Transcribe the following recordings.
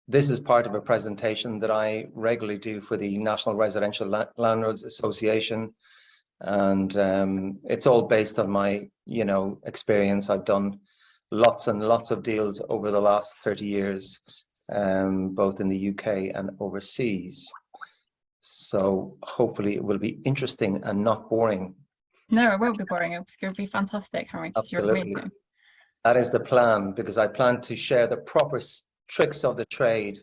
this is part of a presentation that I regularly do for the National Residential Landlords Association. And it's all based on my, experience. I've done lots and lots of deals over the last 30 years, both in the UK and overseas. So hopefully it will be interesting and not boring. No, it won't be boring. It's going to be fantastic, Henry, because you're amazing. That is the plan, because I plan to share the proper tricks of the trade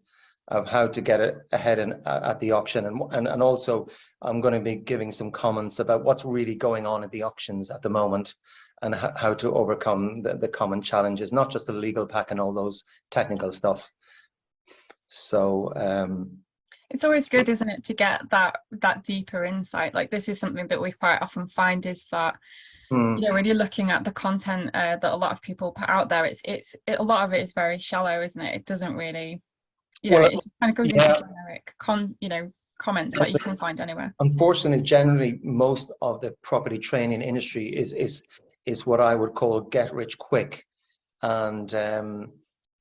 of how to get it ahead at the auction. And also I'm going to be giving some comments about what's really going on at the auctions at the moment and how to overcome the common challenges, not just the legal pack and all those technical stuff. So it's always good, isn't it, to get that deeper insight. Like, this is something that we quite often find, is that when you're looking at the content that a lot of people put out there, it's a lot of it is very shallow, isn't it? It doesn't really, it just kind of goes into generic comments that you can find anywhere. Unfortunately, generally, most of the property training industry is what I would call get rich quick, and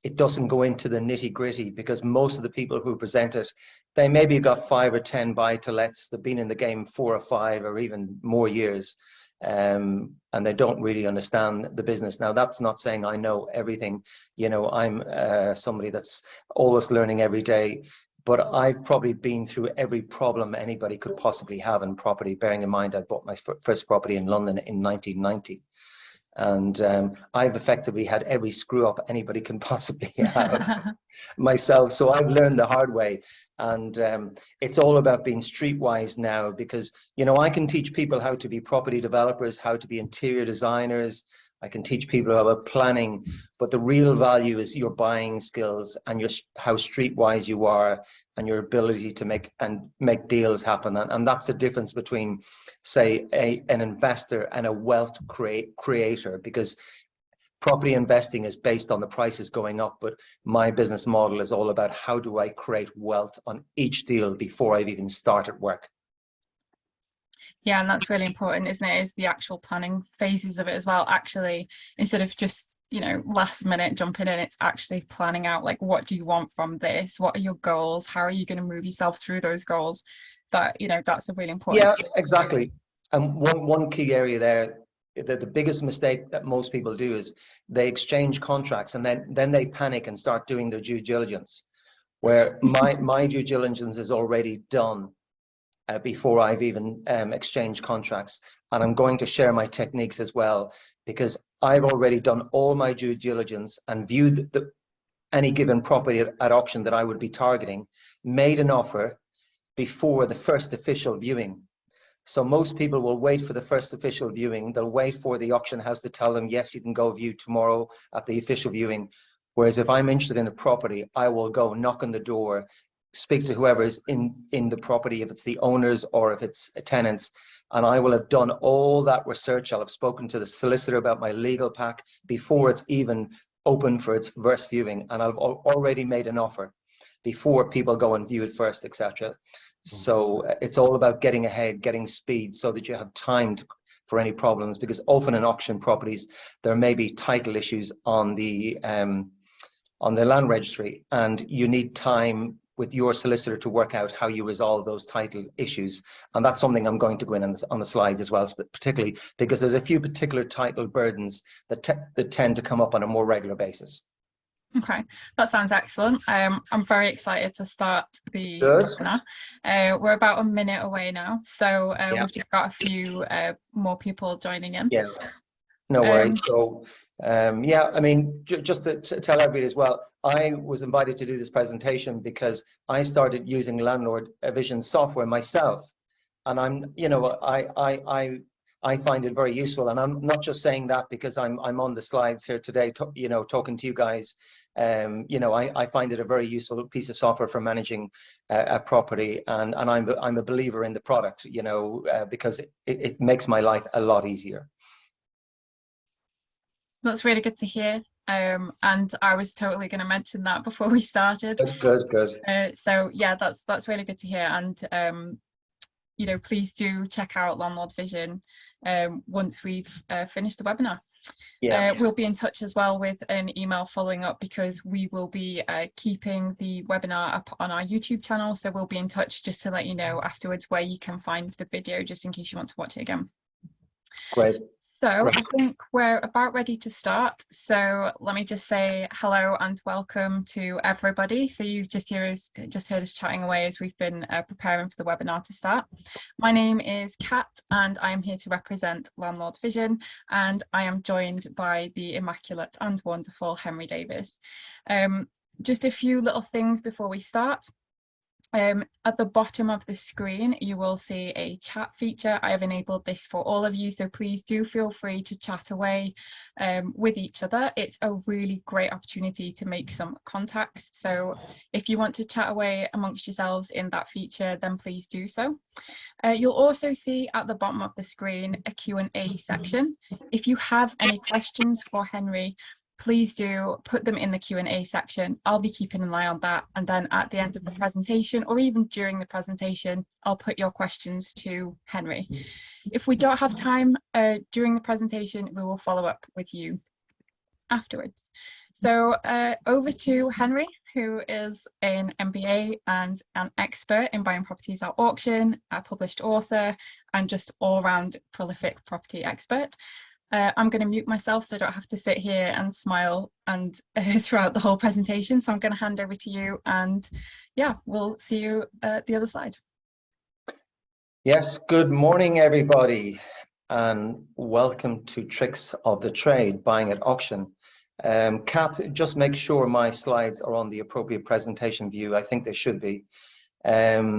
it doesn't go into the nitty gritty, because most of the people who present it, they maybe got 5 or 10 buy-to-lets. They've been in the game 4 or 5 or even more years, and they don't really understand the business. Now, that's not saying I know everything. I'm somebody that's always learning every day, but I've probably been through every problem anybody could possibly have in property, bearing in mind I bought my first property in London in 1990. And I've effectively had every screw up anybody can possibly have myself. So I've learned the hard way. And it's all about being streetwise now, because, I can teach people how to be property developers, how to be interior designers. I can teach people about planning, but the real value is your buying skills and how streetwise you are and your ability to make deals happen. And that's the difference between, say, an investor and a wealth creator, because property investing is based on the prices going up, but my business model is all about how do I create wealth on each deal before I've even started work. Yeah, and that's really important, isn't it? Is the actual planning phases of it as well. Actually, instead of just, last minute jumping in, it's actually planning out, like, what do you want from this? What are your goals? How are you going to move yourself through those goals? That, that's a really important. Yeah, exactly. And one key area there, the biggest mistake that most people do is they exchange contracts and then they panic and start doing their due diligence, where my due diligence is already done before I've even exchanged contracts. And I'm going to share my techniques as well, because I've already done all my due diligence and viewed any given property at auction that I would be targeting, made an offer before the first official viewing. So most people will wait for the first official viewing. They'll wait for the auction house to tell them, yes, you can go view tomorrow at the official viewing. Whereas if I'm interested in a property, I will go knock on the door, speak to whoever is in the property, if it's the owners or if it's tenants, and I will have done all that research. I'll have spoken to the solicitor about my legal pack before it's even open for its first viewing, and I've already made an offer before people go and view it first, etc. So it's all about getting ahead, getting speed, so that you have time for any problems, because often in auction properties there may be title issues on the land registry, and you need time with your solicitor to work out how you resolve those title issues. And that's something I'm going to go in on the slides as well, particularly because there's a few particular title burdens that tend to come up on a more regular basis. Okay, that sounds excellent. I'm very excited to start the webinar. We're about a minute away now, so we've just got a few more people joining in. Yeah, no worries. So yeah, I mean, just to tell everybody as well, I was invited to do this presentation because I started using Landlord Vision software myself, and I find it very useful. And I'm not just saying that because I'm on the slides here today, talking to you guys. I find it a very useful piece of software for managing a property, and I'm a believer in the product, because it makes my life a lot easier. That's really good to hear. And I was totally going to mention that before we started. Good. So yeah, that's really good to hear. And please do check out Landlord Vision once we've finished the webinar. Yeah. We'll be in touch as well with an email following up, because we will be keeping the webinar up on our YouTube channel. So we'll be in touch just to let you know afterwards where you can find the video, just in case you want to watch it again. Great. So Great. I think we're about ready to start. So let me just say hello and welcome to everybody. So you've just heard us chatting away as we've been preparing for the webinar to start. My name is Kat, and I'm here to represent Landlord Vision, and I am joined by the immaculate and wonderful Henry Davis. Just a few little things before we start. At the bottom of the screen, you will see a chat feature. I have enabled this for all of you, so please do feel free to chat away with each other. It's a really great opportunity to make some contacts. So if you want to chat away amongst yourselves in that feature, then please do so. You'll also see at the bottom of the screen a Q&A section. If you have any questions for Henry, please do put them in the Q&A section. I'll be keeping an eye on that. And then at the end of the presentation, or even during the presentation, I'll put your questions to Henry. If we don't have time during the presentation, we will follow up with you afterwards. So over to Henry, who is an MBA and an expert in buying properties at auction, a published author, and just all-round prolific property expert. I'm going to mute myself so I don't have to sit here and smile and throughout the whole presentation. So I'm going to hand over to you, and yeah, we'll see you at the other side. Yes, good morning, everybody, and welcome to Tricks of the Trade, Buying at Auction. Kat, just make sure my slides are on the appropriate presentation view. I think they should be. Yeah,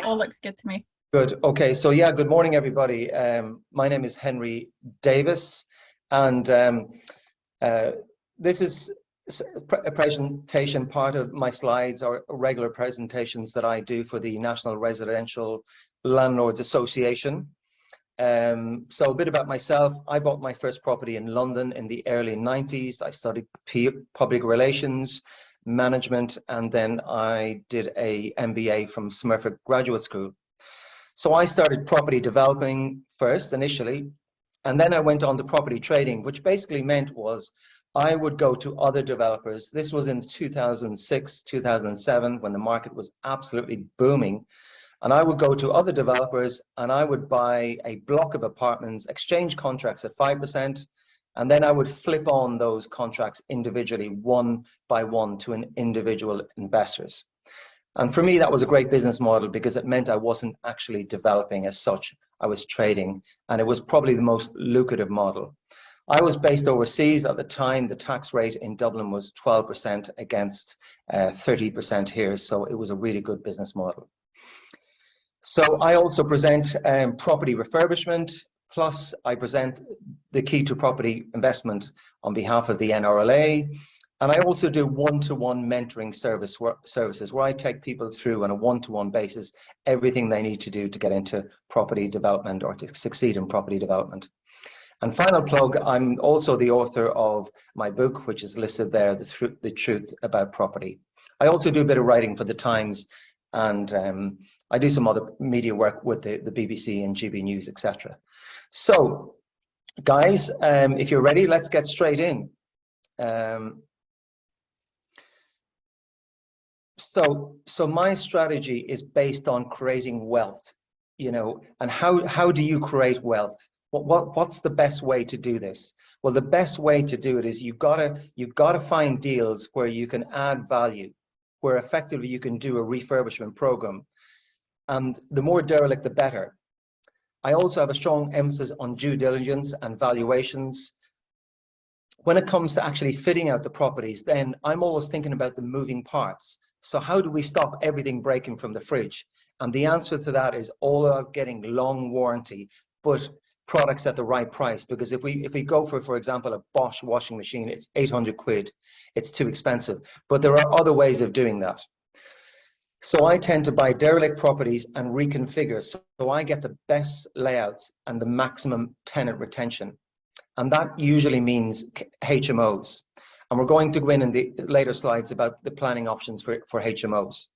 all looks good to me. Good. Okay. So yeah, good morning, everybody. My name is Henry Davis, and this is a presentation. Part of my slides are regular presentations that I do for the National Residential Landlords Association. So a bit about myself. I bought my first property in London in the early 90s. I studied public relations, management, and then I did a MBA from Smurfit Graduate School. So I started property developing first initially, and then I went on to property trading, which basically meant was I would go to other developers. This was in 2006, 2007, when the market was absolutely booming. And I would go to other developers and I would buy a block of apartments, exchange contracts at 5%, and then I would flip on those contracts individually, one by one, to an individual investors. And for me, that was a great business model because it meant I wasn't actually developing as such. I was trading, and it was probably the most lucrative model. I was based overseas at the time. The tax rate in Dublin was 12% against 30% here. So it was a really good business model. So I also present property refurbishment, plus I present the key to property investment on behalf of the NRLA. And I also do one-to-one mentoring services where I take people through on a one-to-one basis everything they need to do to get into property development or to succeed in property development. And final plug, I'm also the author of my book, which is listed there, The Truth About Property. I also do a bit of writing for the Times, and I do some other media work with the BBC and GB News, etc. So, guys, if you're ready, let's get straight in. So my strategy is based on creating wealth, you know, and how do you create wealth? What's the best way to do this? Well, the best way to do it is you've got to find deals where you can add value, where effectively you can do a refurbishment program, and the more derelict, the better. I also have a strong emphasis on due diligence and valuations. When it comes to actually fitting out the properties, then I'm always thinking about the moving parts. So how do we stop everything breaking from the fridge? And the answer to that is all about getting long warranty, but products at the right price. Because if we go for example, a Bosch washing machine, it's 800 quid. It's too expensive. But there are other ways of doing that. So I tend to buy derelict properties and reconfigure. So I get the best layouts and the maximum tenant retention. And that usually means HMOs. And we're going to go in the later slides about the planning options for HMOs.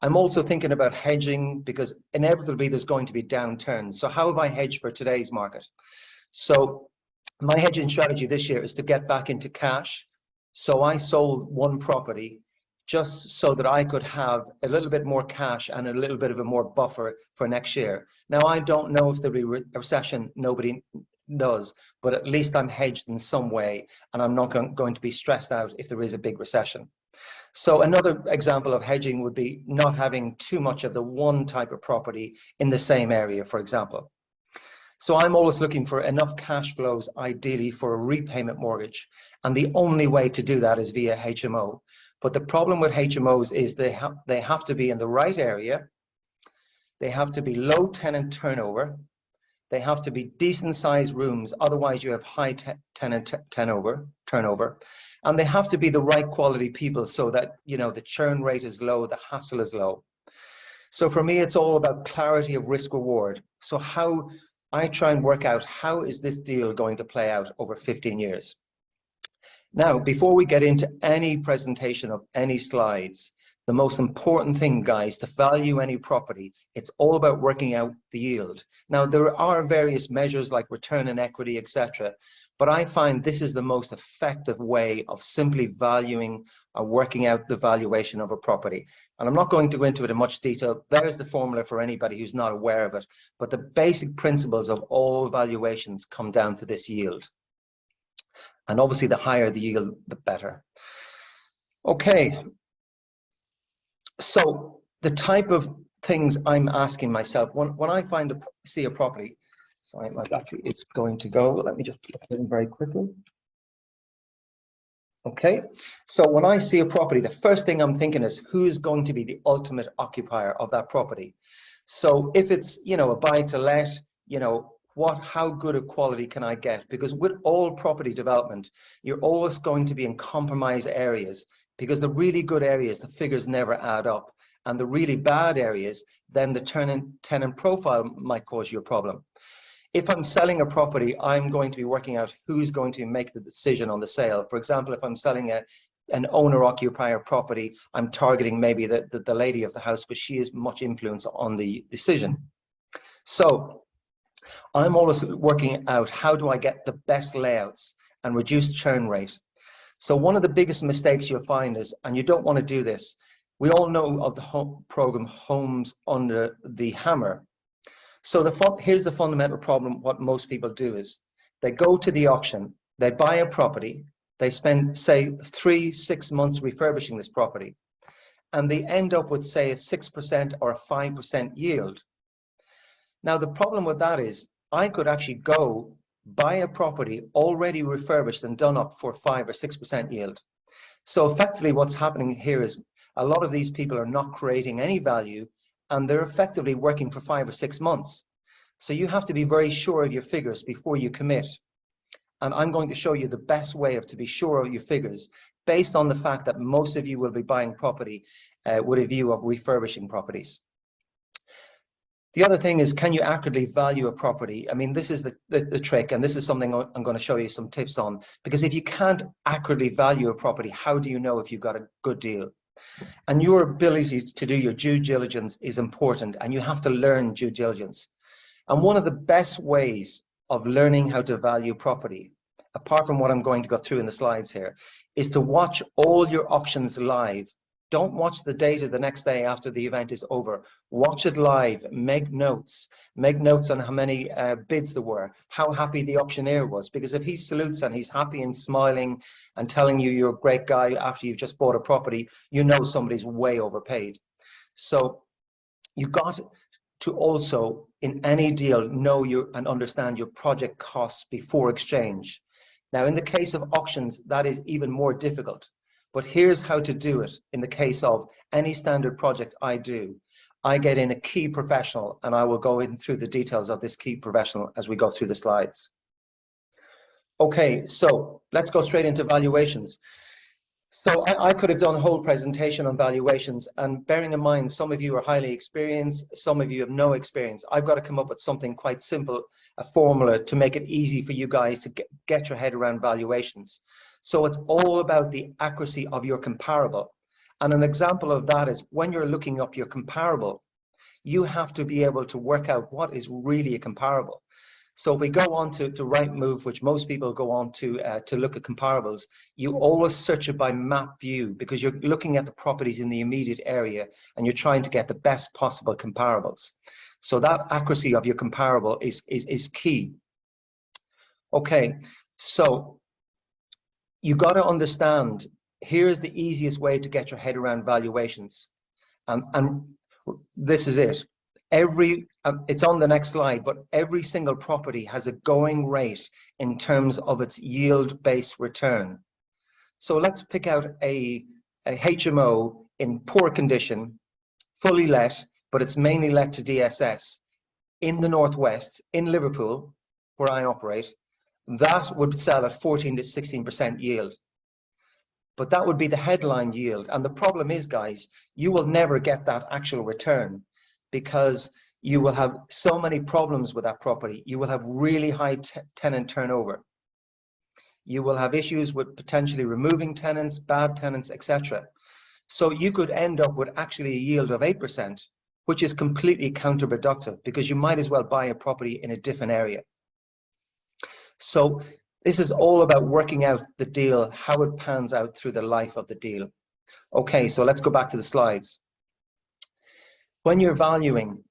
I'm also thinking about hedging because inevitably there's going to be downturns. So how have I hedged for today's market? So My hedging strategy this year is to get back into cash. So I sold one property just so that I could have a little bit more cash and a little bit of a more buffer for next year. Now, I don't know if there'll be a recession, nobody does, but at least I'm hedged in some way, and I'm not going to be stressed out if there is a big recession. So another example of hedging would be not having too much of the one type of property in the same area, for example. So I'm always looking for enough cash flows, ideally for a repayment mortgage. And the only way to do that is via HMO. But the problem with HMOs is they have to be in the right area. They have to be low tenant turnover. They have to be decent sized rooms. Otherwise you have high tenant turnover. And they have to be the right quality people so that, you know, the churn rate is low, the hassle is low. So for me, it's all about clarity of risk reward. So how I try and work out, how is this deal going to play out over 15 years? Now, before we get into any presentation of any slides, the most important thing, guys, to value any property, it's all about working out the yield. Now, there are various measures like return on equity, etc. But I find this is the most effective way of simply valuing or working out the valuation of a property. And I'm not going to go into it in much detail. There's the formula for anybody who's not aware of it. But the basic principles of all valuations come down to this yield. And obviously, the higher the yield, the better. Okay. So the type of things I'm asking myself when I see a property, sorry, my battery is going to go. Let me just put it in very quickly. Okay, so when I see a property, the first thing I'm thinking is who is going to be the ultimate occupier of that property. So if it's, you know, a buy to let, you know, how good a quality can I get? Because with all property development, you're always going to be in compromised areas, because the really good areas, the figures never add up. And the really bad areas, then the tenant profile might cause you a problem. If I'm selling a property, I'm going to be working out who's going to make the decision on the sale. For example, if I'm selling an owner-occupier property, I'm targeting maybe the lady of the house, but she has much influence on the decision. So I'm always working out how do I get the best layouts and reduce churn rate. So one of the biggest mistakes you'll find is, and you don't want to do this, we all know of the program Homes Under the Hammer. So here's the fundamental problem. What most people do is they go to the auction, they buy a property, they spend, say, 3-6 months refurbishing this property, and they end up with, say, a 6% or a 5% yield. Now, the problem with that is I could actually go buy a property already refurbished and done up for 5 or 6% yield. So effectively what's happening here is a lot of these people are not creating any value, and they're effectively working for 5 or 6 months. So you have to be very sure of your figures before you commit. And I'm going to show you the best way to be sure of your figures based on the fact that most of you will be buying property with a view of refurbishing properties. The other thing is, can you accurately value a property? I mean, this is the trick, and this is something I'm going to show you some tips on, because if you can't accurately value a property, how do you know if you've got a good deal? And your ability to do your due diligence is important, and you have to learn due diligence. And one of the best ways of learning how to value property, apart from what I'm going to go through in the slides here, is to watch all your auctions live. Don't watch the data the next day after the event is over. Watch it live, make notes on how many bids there were, how happy the auctioneer was, because if he salutes and he's happy and smiling and telling you you're a great guy after you've just bought a property, you know somebody's way overpaid. So you got to also, in any deal, know and understand your project costs before exchange. Now, in the case of auctions, that is even more difficult. But here's how to do it in the case of any standard project I do. I get in a key professional, and I will go in through the details of this key professional as we go through the slides. Okay, so let's go straight into valuations. So I could have done a whole presentation on valuations, and bearing in mind some of you are highly experienced, some of you have no experience, I've got to come up with something quite simple, a formula to make it easy for you guys to get your head around valuations. So it's all about the accuracy of your comparable. And an example of that is when you're looking up your comparable, you have to be able to work out what is really a comparable. So if we go on to Rightmove, which most people go on to look at comparables, you always search it by map view because you're looking at the properties in the immediate area and you're trying to get the best possible comparables. So that accuracy of your comparable is key. Okay, so you got to understand, here's the easiest way to get your head around valuations. And this is it. It's on the next slide, but every single property has a going rate in terms of its yield-based return. So let's pick out a HMO in poor condition, fully let, but it's mainly let to DSS in the Northwest, in Liverpool, where I operate. That would sell at 14 to 16% yield. But that would be the headline yield. And the problem is, guys, you will never get that actual return because you will have so many problems with that property. You will have really high tenant turnover. You will have issues with potentially removing tenants, bad tenants, etc. So you could end up with actually a yield of 8%, which is completely counterproductive because you might as well buy a property in a different area. So this is all about working out the deal, how it pans out through the life of the deal. Okay, so let's go back to the slides. When you're valuing,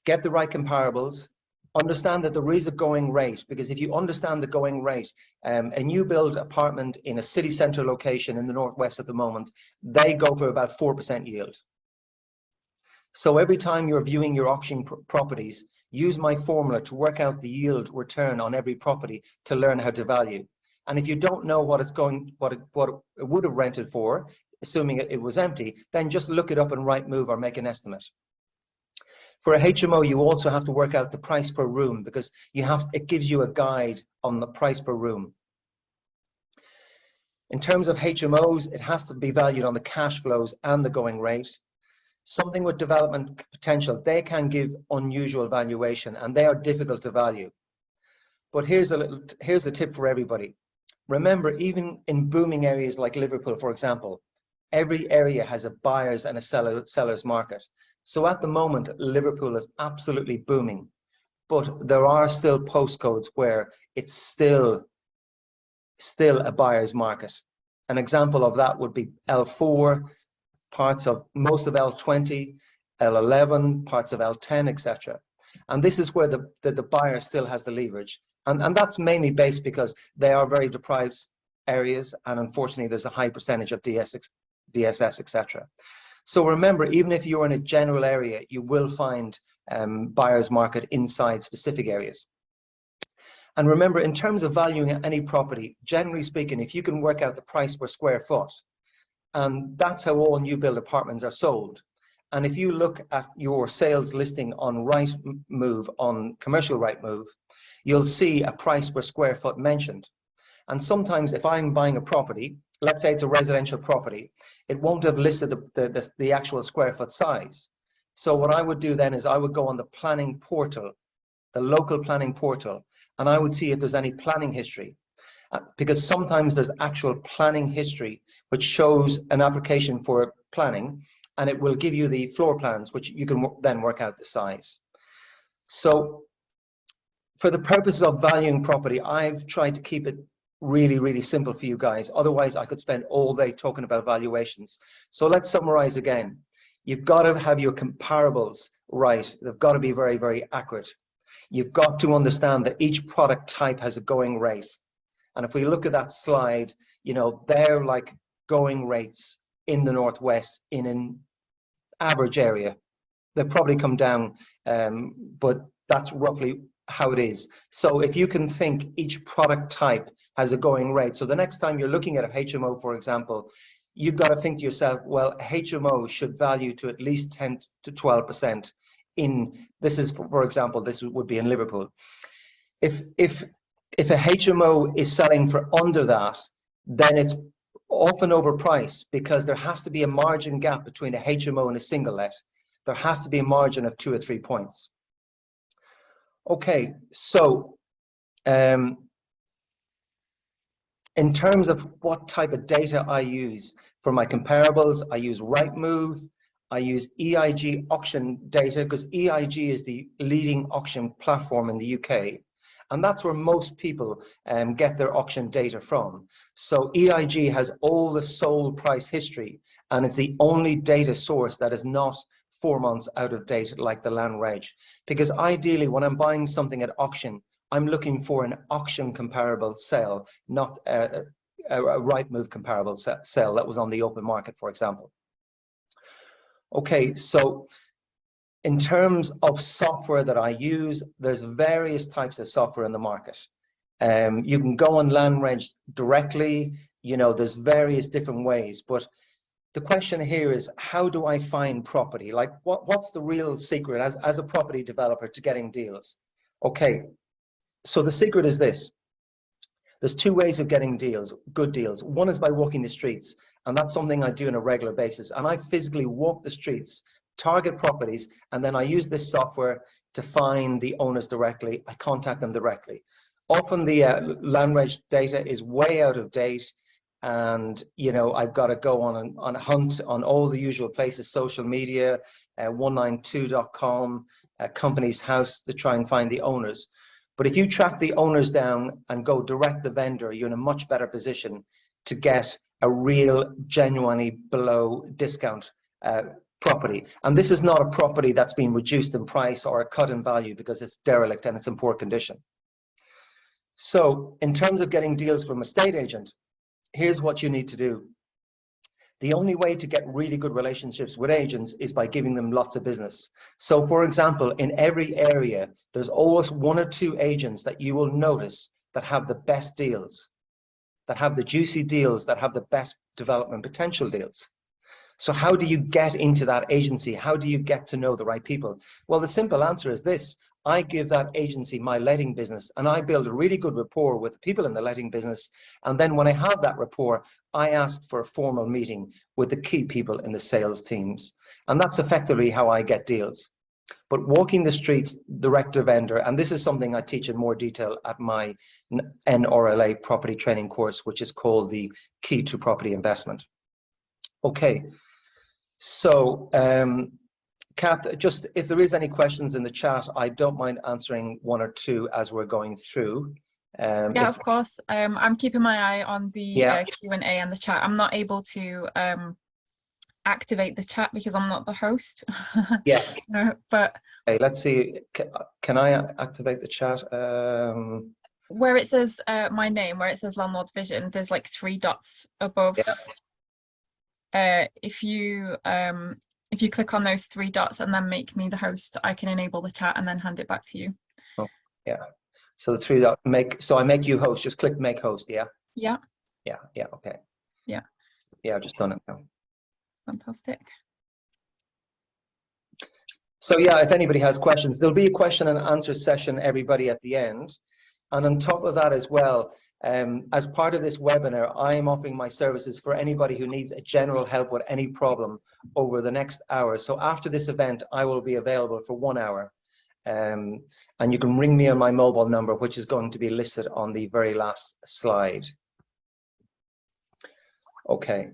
get the right comparables, understand that there is a going rate, because if you understand the going rate, a new build apartment in a city centre location in the Northwest at the moment, they go for about 4% yield. So every time you're viewing your auction properties, use my formula to work out the yield return on every property to learn how to value. And if you don't know what it would have rented for, assuming it was empty, then just look it up in Rightmove or make an estimate. For a HMO, you also have to work out the price per room because it gives you a guide on the price per room. In terms of HMOs, it has to be valued on the cash flows and the going rate. Something with development potential, they can give unusual valuation and they are difficult to value. But here's a tip for everybody. Remember, even in booming areas like Liverpool, for example, every area has a buyer's and a seller's market. So at the moment, Liverpool is absolutely booming, but there are still postcodes where it's still a buyer's market. An example of that would be L4, parts of most of L20, L11, parts of L10, etc. And this is where the buyer still has the leverage. And that's mainly based because they are very deprived areas, and unfortunately there's a high percentage of DSS, etc. So remember, even if you're in a general area, you will find buyer's market inside specific areas. And remember, in terms of valuing any property, generally speaking, if you can work out the price per square foot, and that's how all new build apartments are sold. And if you look at your sales listing on Rightmove, on commercial Rightmove, you'll see a price per square foot mentioned. And sometimes if I'm buying a property, let's say it's a residential property, it won't have listed the actual square foot size. So what I would do then is I would go on the planning portal, the local planning portal, and I would see if there's any planning history. Because sometimes there's actual planning history which shows an application for planning, and it will give you the floor plans, which you can then work out the size. So for the purposes of valuing property, I've tried to keep it really, really simple for you guys. Otherwise, I could spend all day talking about valuations. So let's summarize again. You've got to have your comparables right. They've got to be very, very accurate. You've got to understand that each product type has a going rate. And if we look at that slide, you know, they're like going rates in the Northwest in an average area. They'll probably come down, but that's roughly how it is. So if you can think each product type has a going rate. So the next time you're looking at a HMO, for example, you've got to think to yourself, well, a HMO should value to at least 10 to 12% in, this is, for example, this would be in Liverpool. If a HMO is selling for under that, then it's often overpriced because there has to be a margin gap between a HMO and a single let. There has to be a margin of 2 or 3 points. Okay, so in terms of what type of data I use for my comparables, I use Rightmove, I use EIG auction data because EIG is the leading auction platform in the UK. And that's where most people get their auction data from. So EIG has all the sold price history, and it's the only data source that is not 4 months out of date like the land reg. Because ideally, when I'm buying something at auction, I'm looking for an auction comparable sale, not a Rightmove comparable sale that was on the open market, for example. Okay, so in terms of software that I use, there's various types of software in the market. You can go on LandReg directly, you know, there's various different ways, but the question here is, how do I find property? Like, what's the real secret as a property developer to getting deals? Okay, so the secret is this. There's two ways of getting deals, good deals. One is by walking the streets, and that's something I do on a regular basis. And I physically walk the streets, target properties, and then I use this software to find the owners directly. I contact them directly. Often the LandReg data is way out of date, and you know, I've got to go on a hunt on all the usual places, social media, 192.com, Companies House, to try and find the owners. But if you track the owners down and go direct the vendor, you're in a much better position to get a real, genuinely below discount property. And this is not a property that's been reduced in price or a cut in value because it's derelict and it's in poor condition. So in terms of getting deals from a estate agent, here's what you need to do. The only way to get really good relationships with agents is by giving them lots of business. So for example, in every area, there's always one or two agents that you will notice that have the best deals, that have the juicy deals, that have the best development potential deals. So how do you get into that agency? How do you get to know the right people? Well, the simple answer is this. I give that agency my letting business, and I build a really good rapport with the people in the letting business. And then when I have that rapport, I ask for a formal meeting with the key people in the sales teams. And that's effectively how I get deals. But walking the streets, direct to vendor, and this is something I teach in more detail at my NRLA property training course, which is called the Key to Property Investment. Okay, so Kath, just if there is any questions in the chat, I don't mind answering one or two as we're going through. Yeah, of course. I'm keeping my eye on the Q&A and the chat. I'm not able to activate the chat because I'm not the host. Yeah. No, but okay, let's see. Can I activate the chat? Where it says my name, where it says Landlord Vision, there's like 3 dots above. Yeah. If you click on those 3 dots and then make me the host, I can enable the chat and then hand it back to you. Oh, yeah. So the 3 dot so I make you host, just click make host, yeah? Yeah. Yeah, yeah, okay. Yeah. Yeah, I've just done it now. Fantastic. So yeah, if anybody has questions, there'll be a question and answer session, everybody, at the end. And on top of that as well, as part of this webinar, I am offering my services for anybody who needs a general help with any problem over the next hour. So after this event, I will be available for 1 hour. And you can ring me on my mobile number, which is going to be listed on the very last slide. Okay.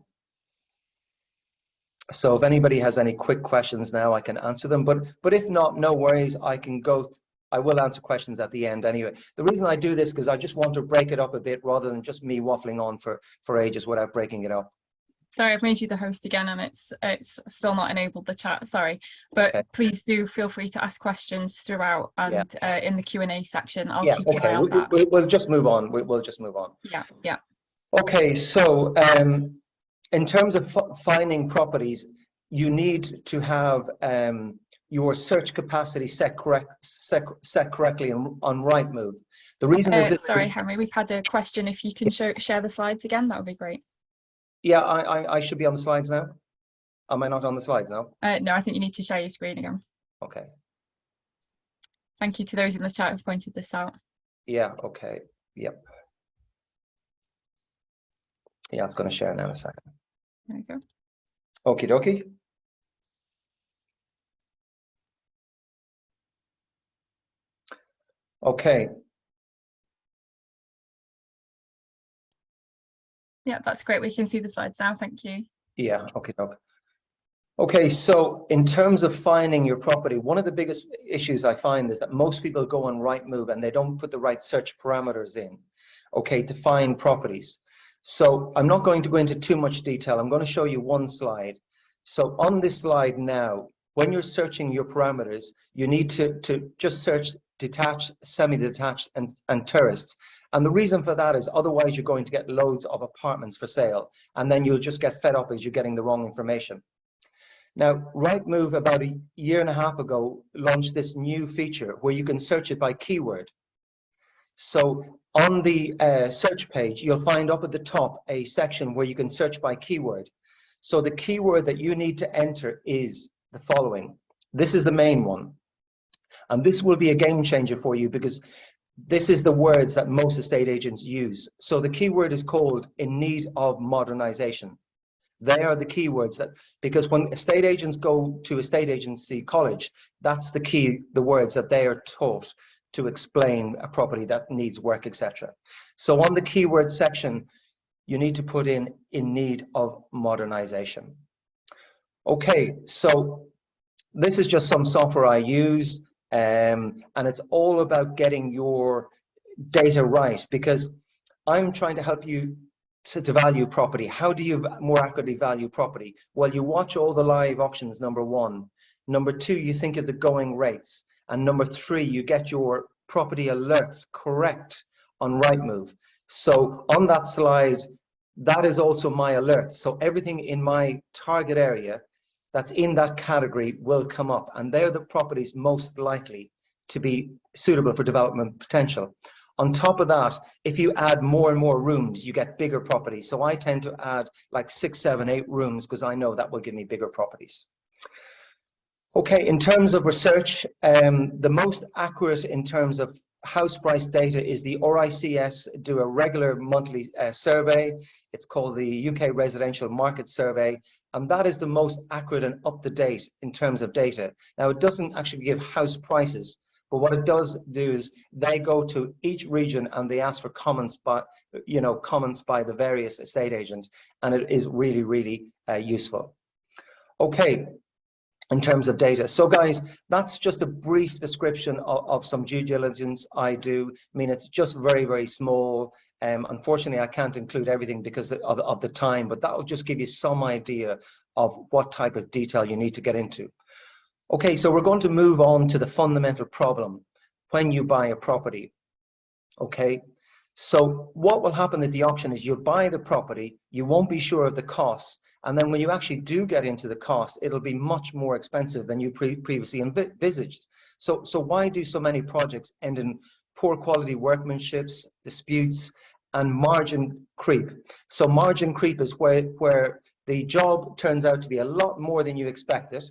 So if anybody has any quick questions now, I can answer them. But if not, no worries. I will answer questions at the end anyway. The reason I do this because I just want to break it up a bit rather than just me waffling on for ages without breaking it up. Sorry, I've made you the host again and it's still not enabled the chat, sorry. But okay. Please do feel free to ask questions throughout and in the Q&A section. I'll keep an eye on that. We'll just move on. We'll just move on. Yeah, yeah. Okay, so in terms of finding properties, you need to have your search capacity set correctly on Rightmove. The reason is this. Sorry, Henry, we've had a question. If you can share the slides again, that would be great. Yeah, I should be on the slides now. Am I not on the slides now? No, I think you need to share your screen again. Okay. Thank you to those in the chat who've pointed this out. Yeah, okay. Yep. Yeah, it's going to share now in a second. There you go. Okie dokie. Okay. Yeah, that's great. We can see the slides now. Thank you. Yeah, okay, doke. Okay, so in terms of finding your property, one of the biggest issues I find is that most people go on Rightmove and they don't put the right search parameters in, okay, to find properties. So I'm not going to go into too much detail. I'm going to show you one slide. So on this slide now, when you're searching your parameters, you need to just search detached, semi-detached, and terraced. And the reason for that is otherwise you're going to get loads of apartments for sale, and then you'll just get fed up as you're getting the wrong information. Now, Rightmove about a year and a half ago launched this new feature where you can search it by keyword. So on the search page, you'll find up at the top a section where you can search by keyword. So the keyword that you need to enter is the following. This is the main one. And this will be a game changer for you because this is the words that most estate agents use. So the keyword is called in need of modernization. They are the keywords that, because when estate agents go to estate agency college, that's the words that they are taught to explain a property that needs work, etc. So on the keyword section, you need to put in need of modernization. Okay, so this is just some software I use, and it's all about getting your data right, because I'm trying to help you to value property. How do you more accurately value property? Well, you watch all the live auctions, number one. Number two, you think of the going rates. And number three, you get your property alerts correct on Rightmove. So on that slide, that is also my alerts. So everything in my target area that's in that category will come up. And they're the properties most likely to be suitable for development potential. On top of that, if you add more and more rooms, you get bigger properties. So I tend to add like 6, 7, 8 rooms because I know that will give me bigger properties. Okay, in terms of research, the most accurate in terms of house price data is the RICS do a regular monthly survey. It's called the UK Residential Market Survey, and that is the most accurate and up-to-date in terms of data. Now, it doesn't actually give house prices, but what it does do is they go to each region and they ask for comments by the various estate agents, and it is really, really useful. Okay, in terms of data. So guys, that's just a brief description of some due diligence I do. I mean, it's just very, very small. Unfortunately, I can't include everything because of the time, but that will just give you some idea of what type of detail you need to get into. Okay, so we're going to move on to the fundamental problem when you buy a property. Okay, so what will happen at the auction is you'll buy the property, you won't be sure of the costs, and then when you actually do get into the cost, it'll be much more expensive than you previously envisaged. So why do so many projects end in poor quality workmanships, disputes, and margin creep? So margin creep is where the job turns out to be a lot more than you expected.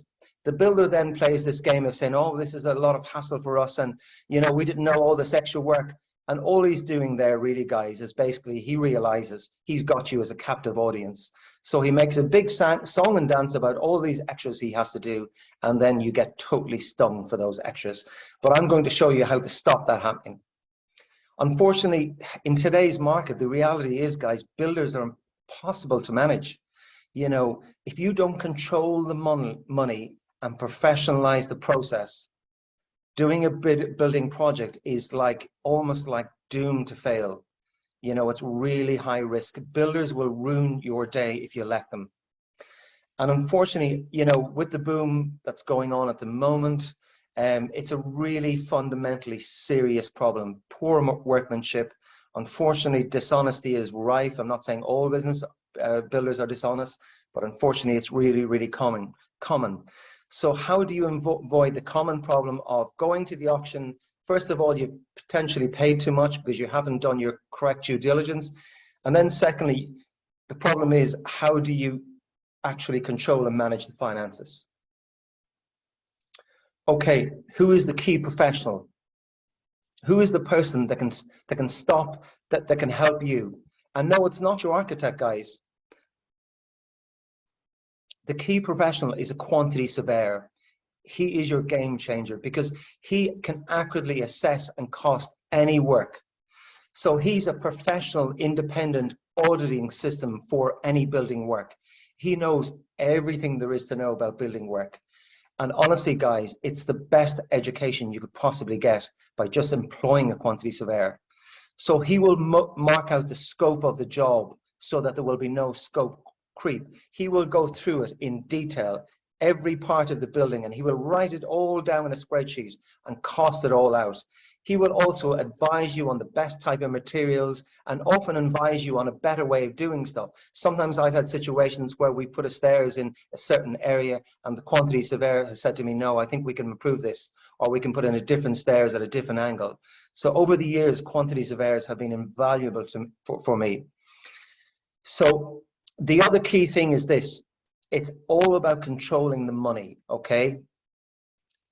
The builder then plays this game of saying, oh, this is a lot of hassle for us, and we didn't know all this extra work. And all he's doing there really, guys, is basically he realizes he's got you as a captive audience. So he makes a big song and dance about all these extras he has to do, and then you get totally stung for those extras. But I'm going to show you how to stop that happening. Unfortunately, in today's market, the reality is, guys, builders are impossible to manage. If you don't control the money and professionalize the process, doing a building project is almost like doomed to fail. It's really high risk. Builders will ruin your day if you let them. And unfortunately, with the boom that's going on at the moment, it's a really fundamentally serious problem. Poor workmanship. Unfortunately, dishonesty is rife. I'm not saying all business builders are dishonest, but unfortunately, it's really, really common. So how do you avoid the common problem of going to the auction? First of all, you potentially paid too much because you haven't done your correct due diligence. And then secondly, the problem is, how do you actually control and manage the finances? Okay, who is the key professional? Who is the person that can stop, that can help you? And no, it's not your architect, guys. The key professional is a quantity surveyor. He is your game changer because he can accurately assess and cost any work. So he's a professional, independent auditing system for any building work. He knows everything there is to know about building work. And honestly, guys, it's the best education you could possibly get by just employing a quantity surveyor. So he will mark out the scope of the job so that there will be no scope creep. He will go through it in detail, every part of the building, and he will write it all down in a spreadsheet and cost it all out. He will also advise you on the best type of materials and often advise you on a better way of doing stuff. Sometimes I've had situations where we put a stairs in a certain area and the quantity surveyor has said to me, no, I think we can improve this, or we can put in a different stairs at a different angle. So over the years, quantity surveyors have been invaluable for me. So the other key thing is this: it's all about controlling the money, okay?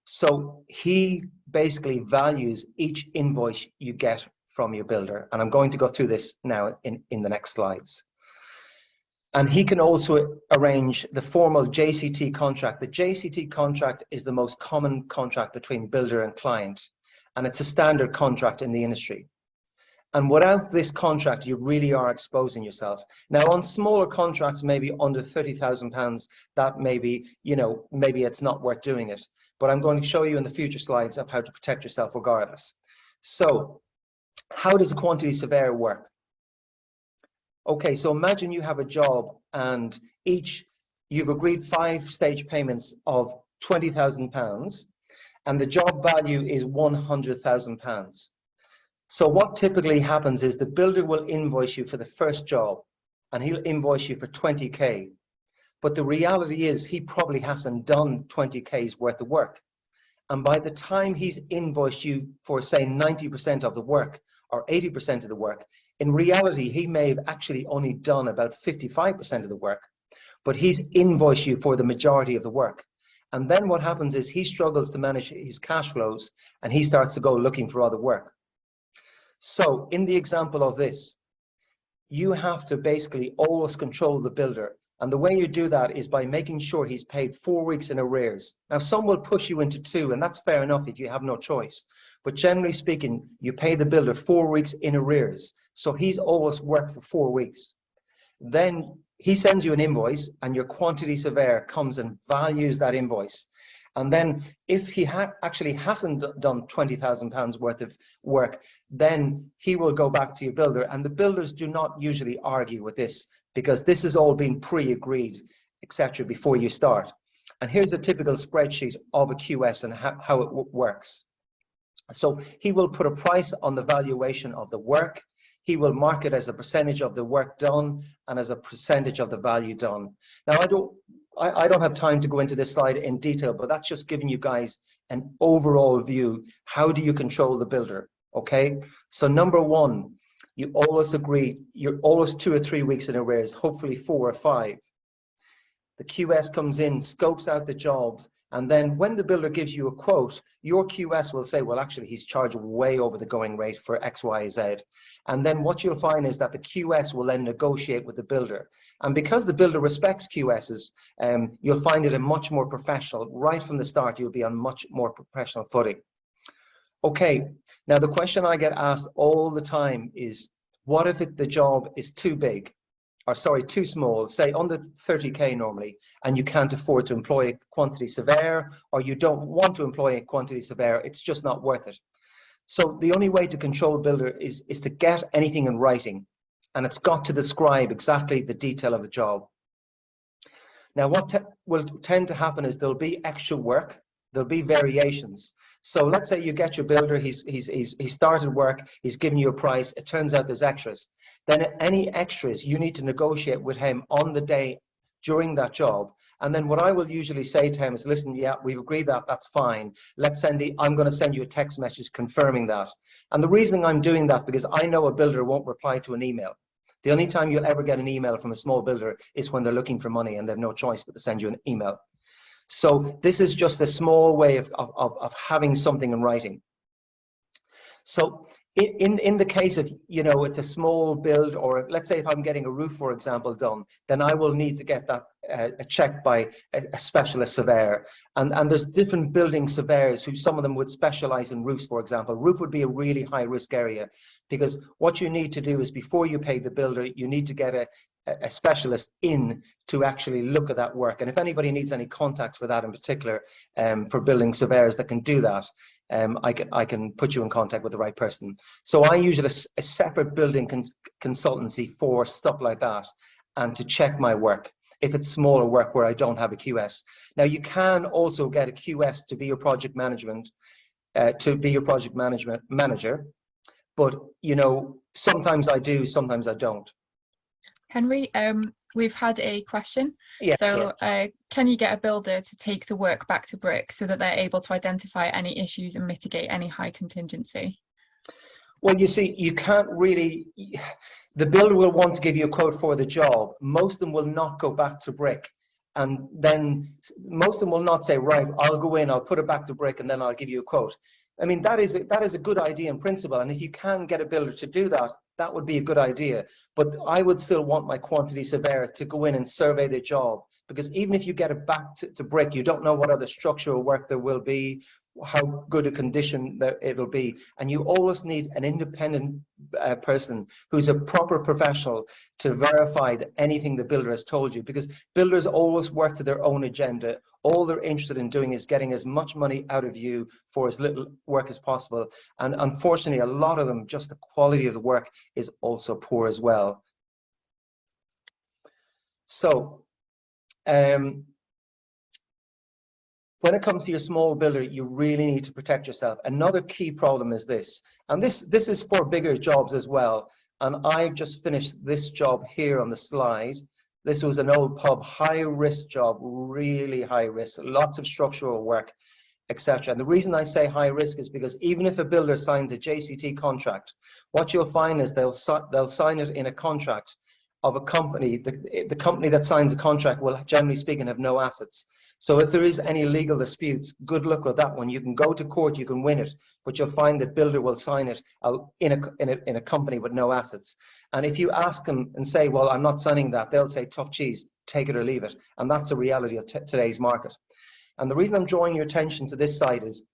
So he basically values each invoice you get from your builder. And I'm going to go through this now in the next slides. And he can also arrange the formal JCT contract. The JCT contract is the most common contract between builder and client, and it's a standard contract in the industry. And without this contract, you really are exposing yourself. Now, on smaller contracts, maybe under £30,000, that maybe, you know, maybe it's not worth doing it. But I'm going to show you in the future slides of how to protect yourself regardless. So how does a quantity surveyor work? Okay, so imagine you have a job and you've agreed 5-stage payments of £20,000 and the job value is £100,000. So what typically happens is the builder will invoice you for the first job and he'll invoice you for 20K. But the reality is he probably hasn't done 20K's worth of work. And by the time he's invoiced you for, say, 90% of the work or 80% of the work, in reality, he may have actually only done about 55% of the work, but he's invoiced you for the majority of the work. And then what happens is he struggles to manage his cash flows and he starts to go looking for other work. So in the example of this, you have to basically always control the builder. And the way you do that is by making sure he's paid 4 weeks in arrears. Now, some will push you into 2, and that's fair enough if you have no choice. But generally speaking, you pay the builder 4 weeks in arrears. So he's always worked for 4 weeks. Then he sends you an invoice, and your quantity surveyor comes and values that invoice. And then if he actually hasn't done £20,000 worth of work, then he will go back to your builder. And the builders do not usually argue with this because this has all been pre-agreed, etc., before you start. And here's a typical spreadsheet of a QS and how it works. So he will put a price on the valuation of the work. He will mark it as a percentage of the work done and as a percentage of the value done. Now, I don't have time to go into this slide in detail, but that's just giving you guys an overall view. How do you control the builder? Okay, so number one, you always agree, you're always 2 or 3 weeks in arrears, hopefully 4 or 5. The QS comes in, scopes out the jobs, and then when the builder gives you a quote, your QS will say, well, actually, he's charged way over the going rate for X, Y, Z. And then what you'll find is that the QS will then negotiate with the builder. And because the builder respects QSs, you'll find it a much more professional. Right from the start, you'll be on much more professional footing. Okay, now the question I get asked all the time is, what if the job is too big? Or sorry, too small, say under 30K normally, and you can't afford to employ a quantity surveyor, or you don't want to employ a quantity surveyor, it's just not worth it. So the only way to control builder is to get anything in writing, and it's got to describe exactly the detail of the job. Now, what will tend to happen is there'll be extra work, there'll be variations. So let's say you get your builder, he started work, he's given you a price, it turns out there's extras. Then any extras you need to negotiate with him on the day during that job. And then what I will usually say to him is, listen, yeah, we've agreed that, that's fine. I'm going to send you a text message confirming that. And the reason I'm doing that, because I know a builder won't reply to an email. The only time you'll ever get an email from a small builder is when they're looking for money and they have no choice but to send you an email. So this is just a small way of having something in writing. So in the case of, you know, it's a small build, or let's say if I'm getting a roof, for example, done, then I will need to get that checked by a specialist surveyor. And there's different building surveyors who, some of them would specialize in roofs, for example. Roof would be a really high risk area, because what you need to do is, before you pay the builder, you need to get a specialist in to actually look at that work. And if anybody needs any contacts for that in particular, for building surveyors that can do that, I can put you in contact with the right person. So I use a separate building consultancy for stuff like that, and to check my work if it's smaller work where I don't have a QS. Now you can also get a QS to be your project management, manager, but you know, sometimes I do, sometimes I don't. Henry, we've had a question. Yeah, So sure. can you get a builder to take the work back to brick so that they're able to identify any issues and mitigate any high contingency? Well, you see, you can't really, the builder will want to give you a quote for the job. Most of them will not go back to brick. And then most of them will not say, right, I'll go in, I'll put it back to brick, and then I'll give you a quote. I mean, that is a good idea in principle. And if you can get a builder to do that, that would be a good idea. But I would still want my quantity surveyor to go in and survey the job, because even if you get it back to brick, you don't know what other structural work there will be, how good a condition that it'll be. And you always need an independent person who's a proper professional to verify that anything the builder has told you, because builders always work to their own agenda. All they're interested in doing is getting as much money out of you for as little work as possible. And unfortunately, a lot of them, just the quality of the work is also poor as well. So when it comes to your small builder, you really need to protect yourself. Another key problem is this, and this is for bigger jobs as well. And I've just finished this job here on the slide. This was an old pub, high risk job, really high risk, lots of structural work, etc. And the reason I say high risk is because even if a builder signs a JCT contract, what you'll find is they'll sign it in a contract of a company. The company that signs a contract will, generally speaking, have no assets. So if there is any legal disputes, good luck with that one. You can go to court, you can win it, but you'll find the builder will sign it in a company with no assets. And if you ask them and say, well, I'm not signing that, they'll say, tough cheese, take it or leave it. And that's the reality of today's market. And the reason I'm drawing your attention to this side is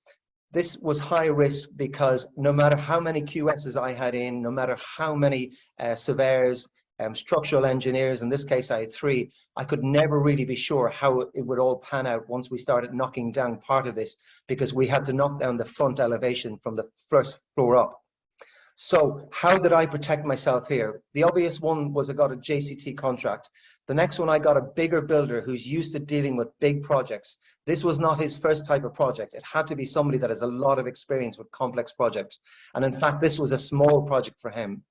this was high risk, because no matter how many QSs I had in, no matter how many surveyors, structural engineers, in this case I had 3, I could never really be sure how it would all pan out once we started knocking down part of this, because we had to knock down the front elevation from the first floor up. So how did I protect myself here? The obvious one was I got a JCT contract. The next one, I got a bigger builder who's used to dealing with big projects. This was not his first type of project. It had to be somebody that has a lot of experience with complex projects. And in fact, this was a small project for him.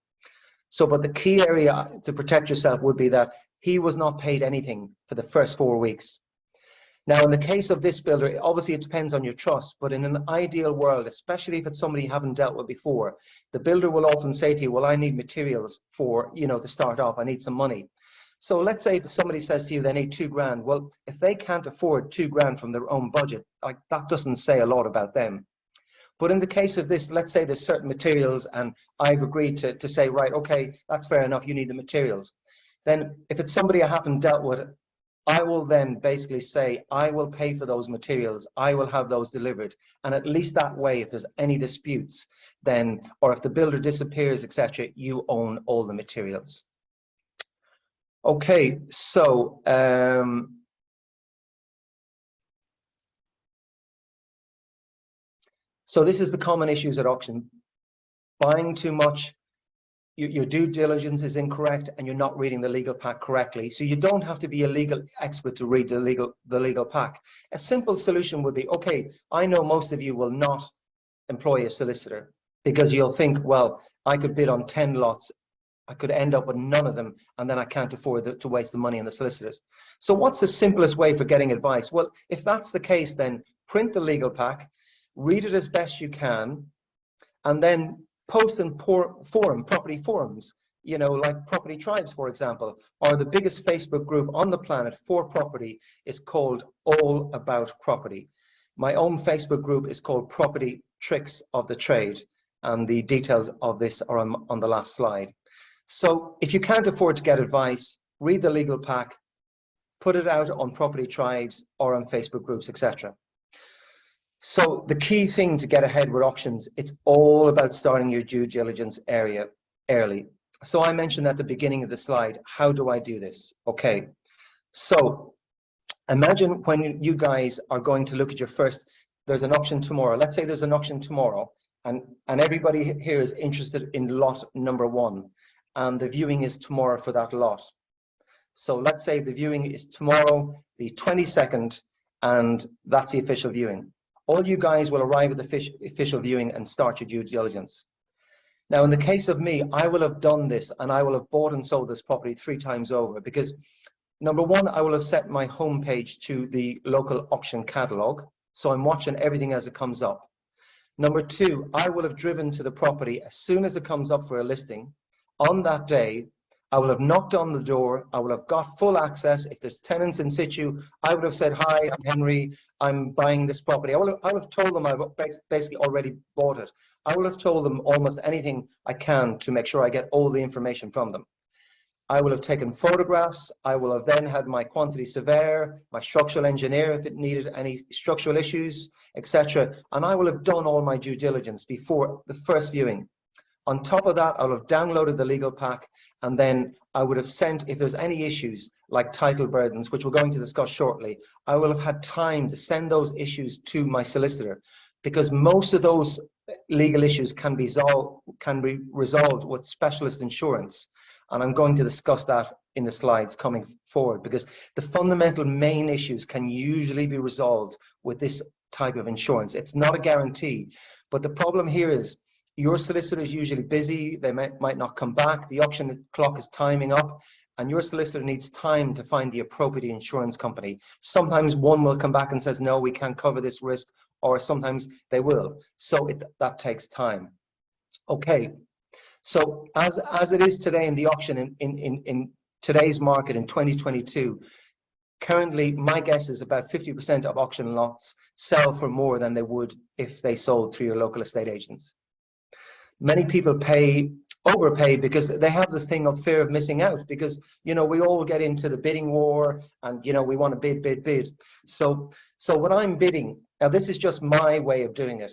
So, but the key area to protect yourself would be that he was not paid anything for the first 4 weeks. Now, in the case of this builder, obviously it depends on your trust, but in an ideal world, especially if it's somebody you haven't dealt with before, the builder will often say to you, well, I need materials for, you know, to start off, I need some money. So let's say if somebody says to you they need 2 grand, well, if they can't afford 2 grand from their own budget, like, that doesn't say a lot about them. But in the case of this, let's say there's certain materials and I've agreed to say, right, okay, that's fair enough, you need the materials. Then if it's somebody I haven't dealt with, I will then basically say, I will pay for those materials, I will have those delivered. And at least that way, if there's any disputes, then, or if the builder disappears, etc., you own all the materials. Okay, so so this is the common issues at auction. Buying too much, your due diligence is incorrect, and you're not reading the legal pack correctly. So you don't have to be a legal expert to read the legal pack. A simple solution would be, okay, I know most of you will not employ a solicitor, because you'll think, well, I could bid on 10 lots, I could end up with none of them, and then I can't afford to waste the money on the solicitors. So what's the simplest way for getting advice? Well, if that's the case, then print the legal pack, read it as best you can, and then post in property forums, you know, like Property Tribes, for example, or the biggest Facebook group on the planet for property is called All About Property. My own Facebook group is called Property Tricks of the Trade, and the details of this are on the last slide. So if you can't afford to get advice, read the legal pack, put it out on Property Tribes or on Facebook groups, etc. So the key thing to get ahead with auctions, it's all about starting your due diligence area early. So I mentioned at the beginning of the slide, how do I do this? Okay, so imagine when you guys are going to look at your first, there's an auction tomorrow. Let's say there's an auction tomorrow, and everybody here is interested in lot number 1, and the viewing is tomorrow for that lot. So let's say the viewing is tomorrow, the 22nd, and that's the official viewing. All you guys will arrive at the official viewing and start your due diligence. Now, in the case of me, I will have done this and I will have bought and sold this property 3 times over, because number 1, I will have set my homepage to the local auction catalog. So I'm watching everything as it comes up. Number 2, I will have driven to the property as soon as it comes up for a listing. On that day, I will have knocked on the door. I will have got full access. If there's tenants in situ, I would have said, hi, I'm Henry, I'm buying this property. I would have told them I've basically already bought it. I will have told them almost anything I can to make sure I get all the information from them. I will have taken photographs. I will have then had my quantity surveyor, my structural engineer if it needed any structural issues, etc. And I will have done all my due diligence before the first viewing. On top of that, I'll have downloaded the legal pack, and then I would have sent, if there's any issues like title burdens, which we're going to discuss shortly, I will have had time to send those issues to my solicitor, because most of those legal issues can be resolved with specialist insurance. And I'm going to discuss that in the slides coming forward, because the fundamental main issues can usually be resolved with this type of insurance. It's not a guarantee, but the problem here is your solicitor is usually busy. They might not come back. The auction clock is timing up, and your solicitor needs time to find the appropriate insurance company. Sometimes one will come back and says, no, we can't cover this risk, or sometimes they will. So that takes time. Okay, so as it is today in the auction, in today's market in 2022, currently my guess is about 50% of auction lots sell for more than they would if they sold through your local estate agents. Many people overpay because they have this thing of fear of missing out, because, you know, we all get into the bidding war and, you know, we want to bid. So when I'm bidding, now this is just my way of doing it.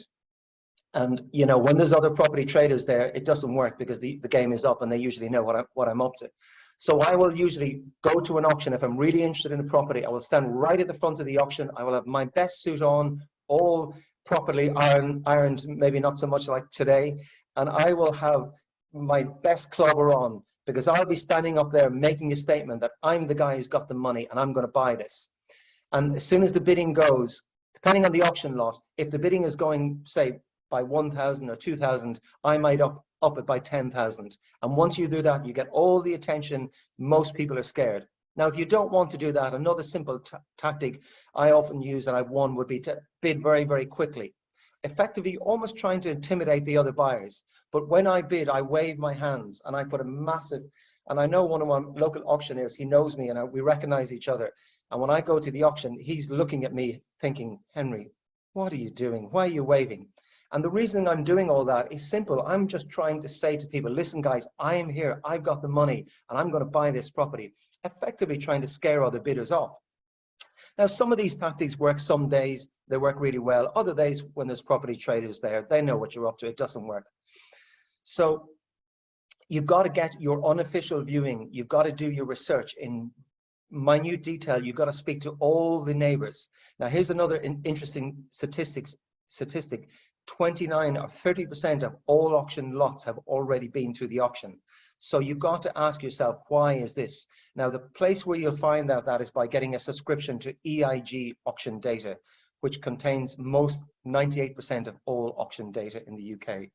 And, you know, when there's other property traders there, it doesn't work because the game is up and they usually know what I'm up to. So I will usually go to an auction. If I'm really interested in a property, I will stand right at the front of the auction. I will have my best suit on, all properly ironed, maybe not so much like today. And I will have my best clobber on, because I'll be standing up there making a statement that I'm the guy who's got the money and I'm going to buy this. And as soon as the bidding goes, depending on the auction lot, if the bidding is going, say, by 1,000 or 2,000, I might up it by 10,000. And once you do that, you get all the attention. Most people are scared. Now, if you don't want to do that, another simple tactic I often use, and I've won, would be to bid very, very quickly. Effectively almost trying to intimidate the other buyers. But when I bid, I wave my hands and I put a massive, and I know one of my local auctioneers, he knows me and we recognize each other. And when I go to the auction, he's looking at me thinking, Henry, what are you doing? Why are you waving? And the reason I'm doing all that is simple. I'm just trying to say to people, listen, guys, I am here. I've got the money and I'm going to buy this property. Effectively trying to scare other bidders off. Now, some of these tactics work some days, they work really well. Other days, when there's property traders there, they know what you're up to, it doesn't work. So you've got to get your unofficial viewing. You've got to do your research in minute detail. You've got to speak to all the neighbors. Now, here's another interesting statistic. 29 or 30% of all auction lots have already been through the auction. So you've got to ask yourself, why is this? Now, the place where you'll find out that is by getting a subscription to EIG auction data, which contains 98% of all auction data in the UK.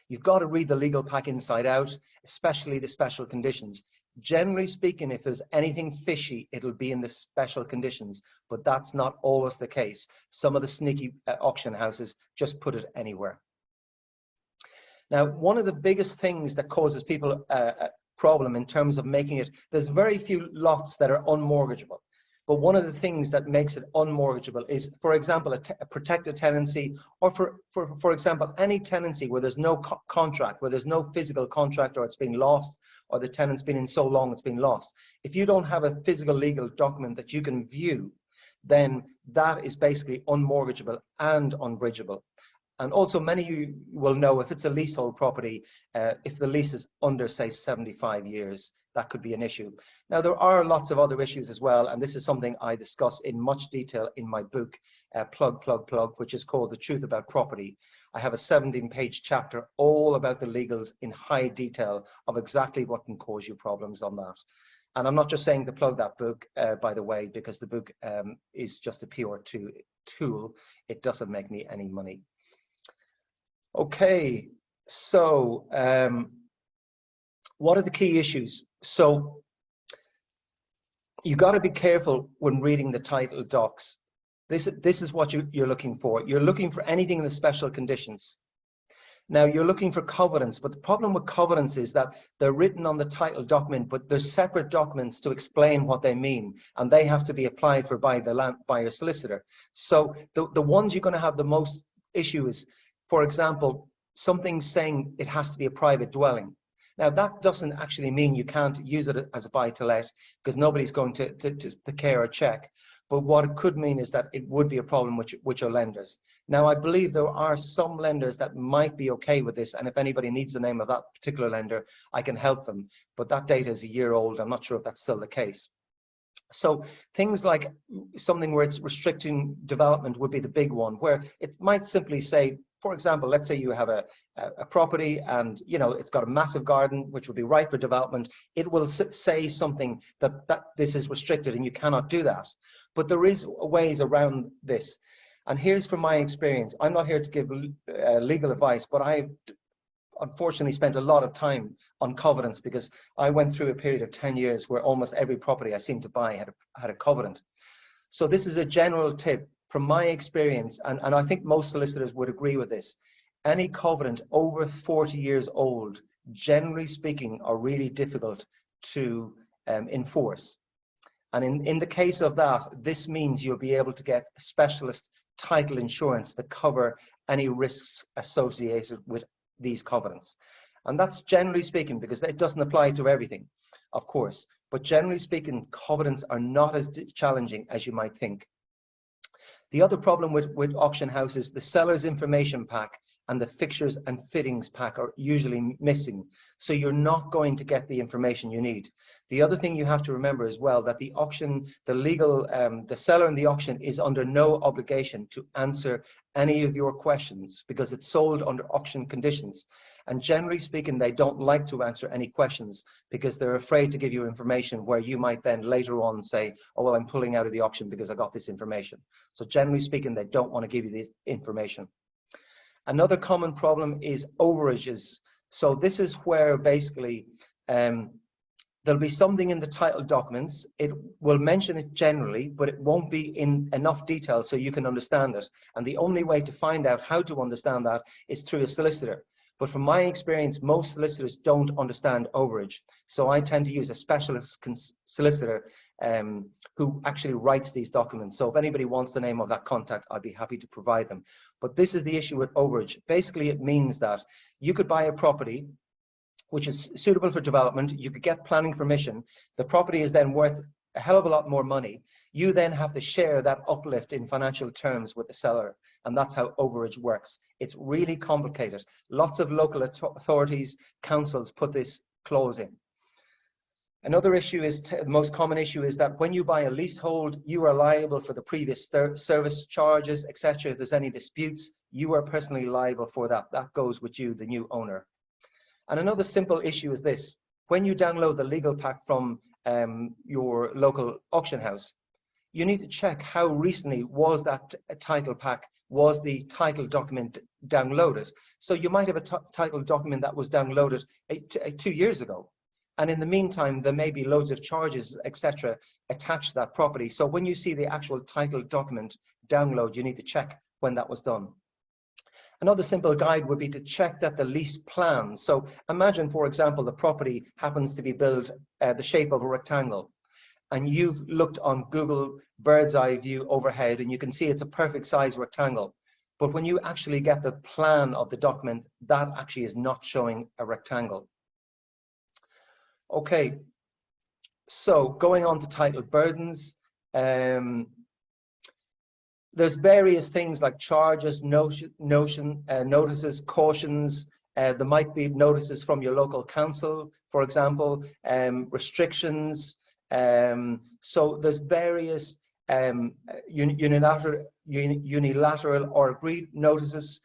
You've got to read the legal pack inside out, especially the special conditions. Generally speaking, if there's anything fishy, it'll be in the special conditions, but that's not always the case. Some of the sneaky auction houses just put it anywhere. Now, one of the biggest things that causes people a problem in terms of making it, there's very few lots that are unmortgageable. But one of the things that makes it unmortgageable is, for example, a protected tenancy, or for example, any tenancy where there's no contract, where there's no physical contract, or it's been lost, or the tenant's been in so long it's been lost. If you don't have a physical legal document that you can view, then that is basically unmortgageable and unbridgeable. And also many of you will know if it's a leasehold property, if the lease is under, say, 75 years, that could be an issue. Now, there are lots of other issues as well, and this is something I discuss in much detail in my book, plug, which is called The Truth About Property. I have a 17-page chapter all about the legals in high detail of exactly what can cause you problems on that. And I'm not just saying to plug that book, by the way, because the book is just a pure tool. It doesn't make me any money. Okay, so what are the key issues? So you got to be careful when reading the title docs. This is what you're looking for. You're looking for anything in the special conditions. Now, you're looking for covenants, but the problem with covenants is that they're written on the title document, but there's separate documents to explain what they mean, and they have to be applied for by your solicitor. So the ones you're going to have the most issue is, for example, something saying it has to be a private dwelling. Now, that doesn't actually mean you can't use it as a buy-to-let, because nobody's going to care or check. But what it could mean is that it would be a problem with your lenders. Now, I believe there are some lenders that might be okay with this, and if anybody needs the name of that particular lender, I can help them. But that data is a year old. I'm not sure if that's still the case. So things like something where it's restricting development would be the big one, where it might simply say, for example, let's say you have a property and, you know, it's got a massive garden, which would be right for development. It will say something that this is restricted and you cannot do that. But there is ways around this. And here's from my experience. I'm not here to give legal advice, but I've unfortunately spent a lot of time on covenants, because I went through a period of 10 years where almost every property I seemed to buy had a covenant. So this is a general tip from my experience, and I think most solicitors would agree with this. Any covenant over 40 years old, generally speaking, are really difficult to enforce. And in the case of that, this means you'll be able to get specialist title insurance to cover any risks associated with these covenants. And that's generally speaking, because it doesn't apply to everything, of course, but generally speaking, covenants are not as challenging as you might think. The other problem with auction houses, the seller's information pack and the fixtures and fittings pack are usually missing. So you're not going to get the information you need. The other thing you have to remember as well, that the auction, the seller in the auction is under no obligation to answer any of your questions, because it's sold under auction conditions. And generally speaking, they don't like to answer any questions because they're afraid to give you information where you might then later on say, oh, well, I'm pulling out of the auction because I got this information. So generally speaking, they don't want to give you this information. Another common problem is overages. So this is where basically there'll be something in the title documents. It will mention it generally, but it won't be in enough detail so you can understand it. And the only way to find out how to understand that is through a solicitor. But from my experience, most solicitors don't understand overage. So I tend to use a specialist solicitor who actually writes these documents. So if anybody wants the name of that contact, I'd be happy to provide them. But this is the issue with overage. Basically, it means that you could buy a property which is suitable for development. You could get planning permission. The property is then worth a hell of a lot more money. You then have to share that uplift in financial terms with the seller. And that's how overage works. It's really complicated. Lots of local authorities, councils put this clause in. Another issue is, the most common issue is that when you buy a leasehold, you are liable for the previous service charges, etc. If there's any disputes, you are personally liable for that. That goes with you, the new owner. And another simple issue is this. When you download the legal pack from your local auction house, you need to check how recently was that title pack, was the title document downloaded. So you might have a title document that was downloaded 2 years ago. And in the meantime, there may be loads of charges, etc., attached to that property. So when you see the actual title document download, you need to check when that was done. Another simple guide would be to check that the lease plan. So imagine, for example, the property happens to be built the shape of a rectangle, and you've looked on Google bird's eye view overhead, and you can see it's a perfect size rectangle. But when you actually get the plan of the document, that actually is not showing a rectangle. Okay, so going on to title burdens. there's various things like charges, notices, cautions. There might be notices from your local council, for example, restrictions. So there's various unilateral or agreed notices.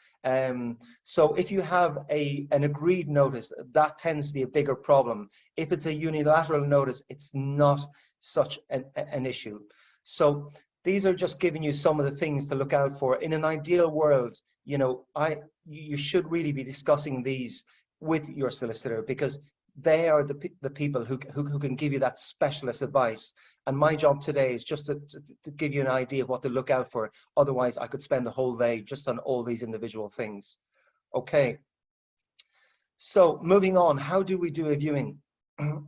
So if you have an agreed notice, that tends to be a bigger problem. If it's a unilateral notice, it's not such an issue. So these are just giving you some of the things to look out for. In an ideal world, you know, you should really be discussing these with your solicitor, because they are the people who can give you that specialist advice. And my job today is just to give you an idea of what to look out for. Otherwise, I could spend the whole day just on all these individual things. Okay. So moving on, how do we do a viewing?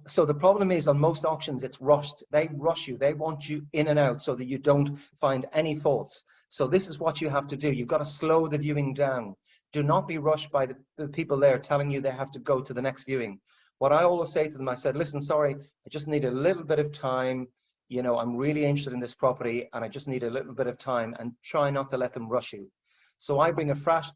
So the problem is, on most auctions, it's rushed. They rush you. They want you in and out so that you don't find any faults. So this is what you have to do. You've got to slow the viewing down. Do not be rushed by the people there telling you they have to go to the next viewing. What I always say to them, I said, listen, sorry, I just need a little bit of time. You know, I'm really interested in this property and I just need a little bit of time, and try not to let them rush you. So I bring a flash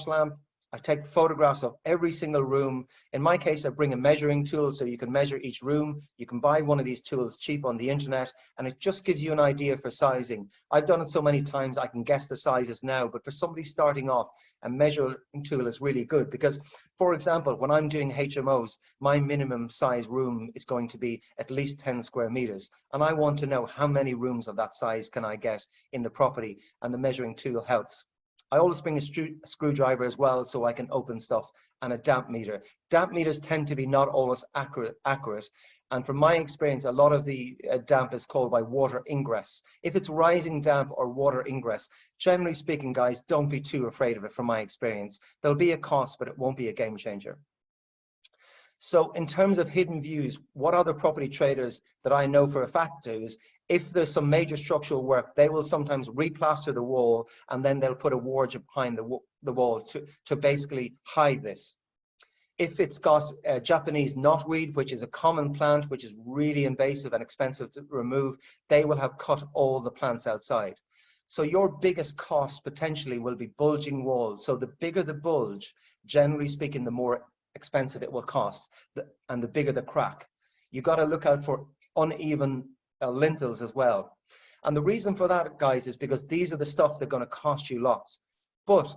lamp. I take photographs of every single room. In my case, I bring a measuring tool so you can measure each room. You can buy one of these tools cheap on the internet, and it just gives you an idea for sizing. I've done it so many times I can guess the sizes now, but for somebody starting off, a measuring tool is really good, because, for example, when I'm doing HMOs, my minimum size room is going to be at least 10 square meters, and I want to know how many rooms of that size can I get in the property, and the measuring tool helps. I always bring a screwdriver as well, so I can open stuff, and a damp meter. Damp meters tend to be not always accurate. And from my experience, a lot of the damp is called by water ingress. If it's rising damp or water ingress, generally speaking, guys, don't be too afraid of it. From my experience, there'll be a cost, but it won't be a game changer. So in terms of hidden views, what other property traders that I know for a fact do is, if there's some major structural work, they will sometimes replaster the wall, and then they'll put a wardrobe behind the wall to basically hide this. If it's got Japanese knotweed, which is a common plant, which is really invasive and expensive to remove, they will have cut all the plants outside. So your biggest cost potentially will be bulging walls. So the bigger the bulge, generally speaking, the more expensive it will cost, and the bigger the crack. You got to look out for uneven lintels as well. And the reason for that, guys, is because these are the stuff that are going to cost you lots. But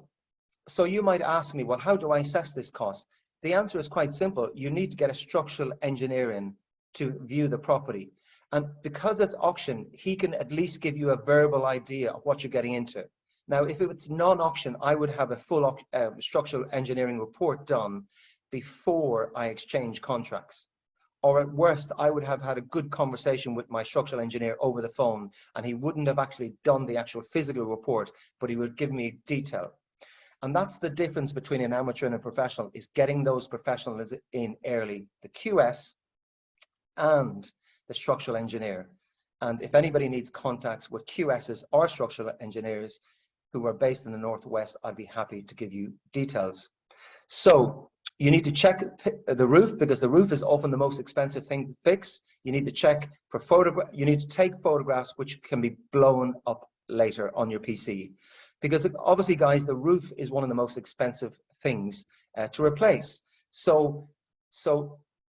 so you might ask me, well, how do I assess this cost? The answer is quite simple. You need to get a structural engineer in to view the property. And because it's auction, he can at least give you a verbal idea of what you're getting into. Now, if it's non-auction, I would have a full structural engineering report done before I exchange contracts. Or at worst, I would have had a good conversation with my structural engineer over the phone, and he wouldn't have actually done the actual physical report, but he would give me detail. And that's the difference between an amateur and a professional, is getting those professionals in early, the QS and the structural engineer. And if anybody needs contacts with QSs or structural engineers who are based in the Northwest, I'd be happy to give you details. So you need to check the roof, because the roof is often the most expensive thing to fix. You need to check for photograph. You need to take photographs which can be blown up later on your PC, because obviously, guys, the roof is one of the most expensive things to replace. So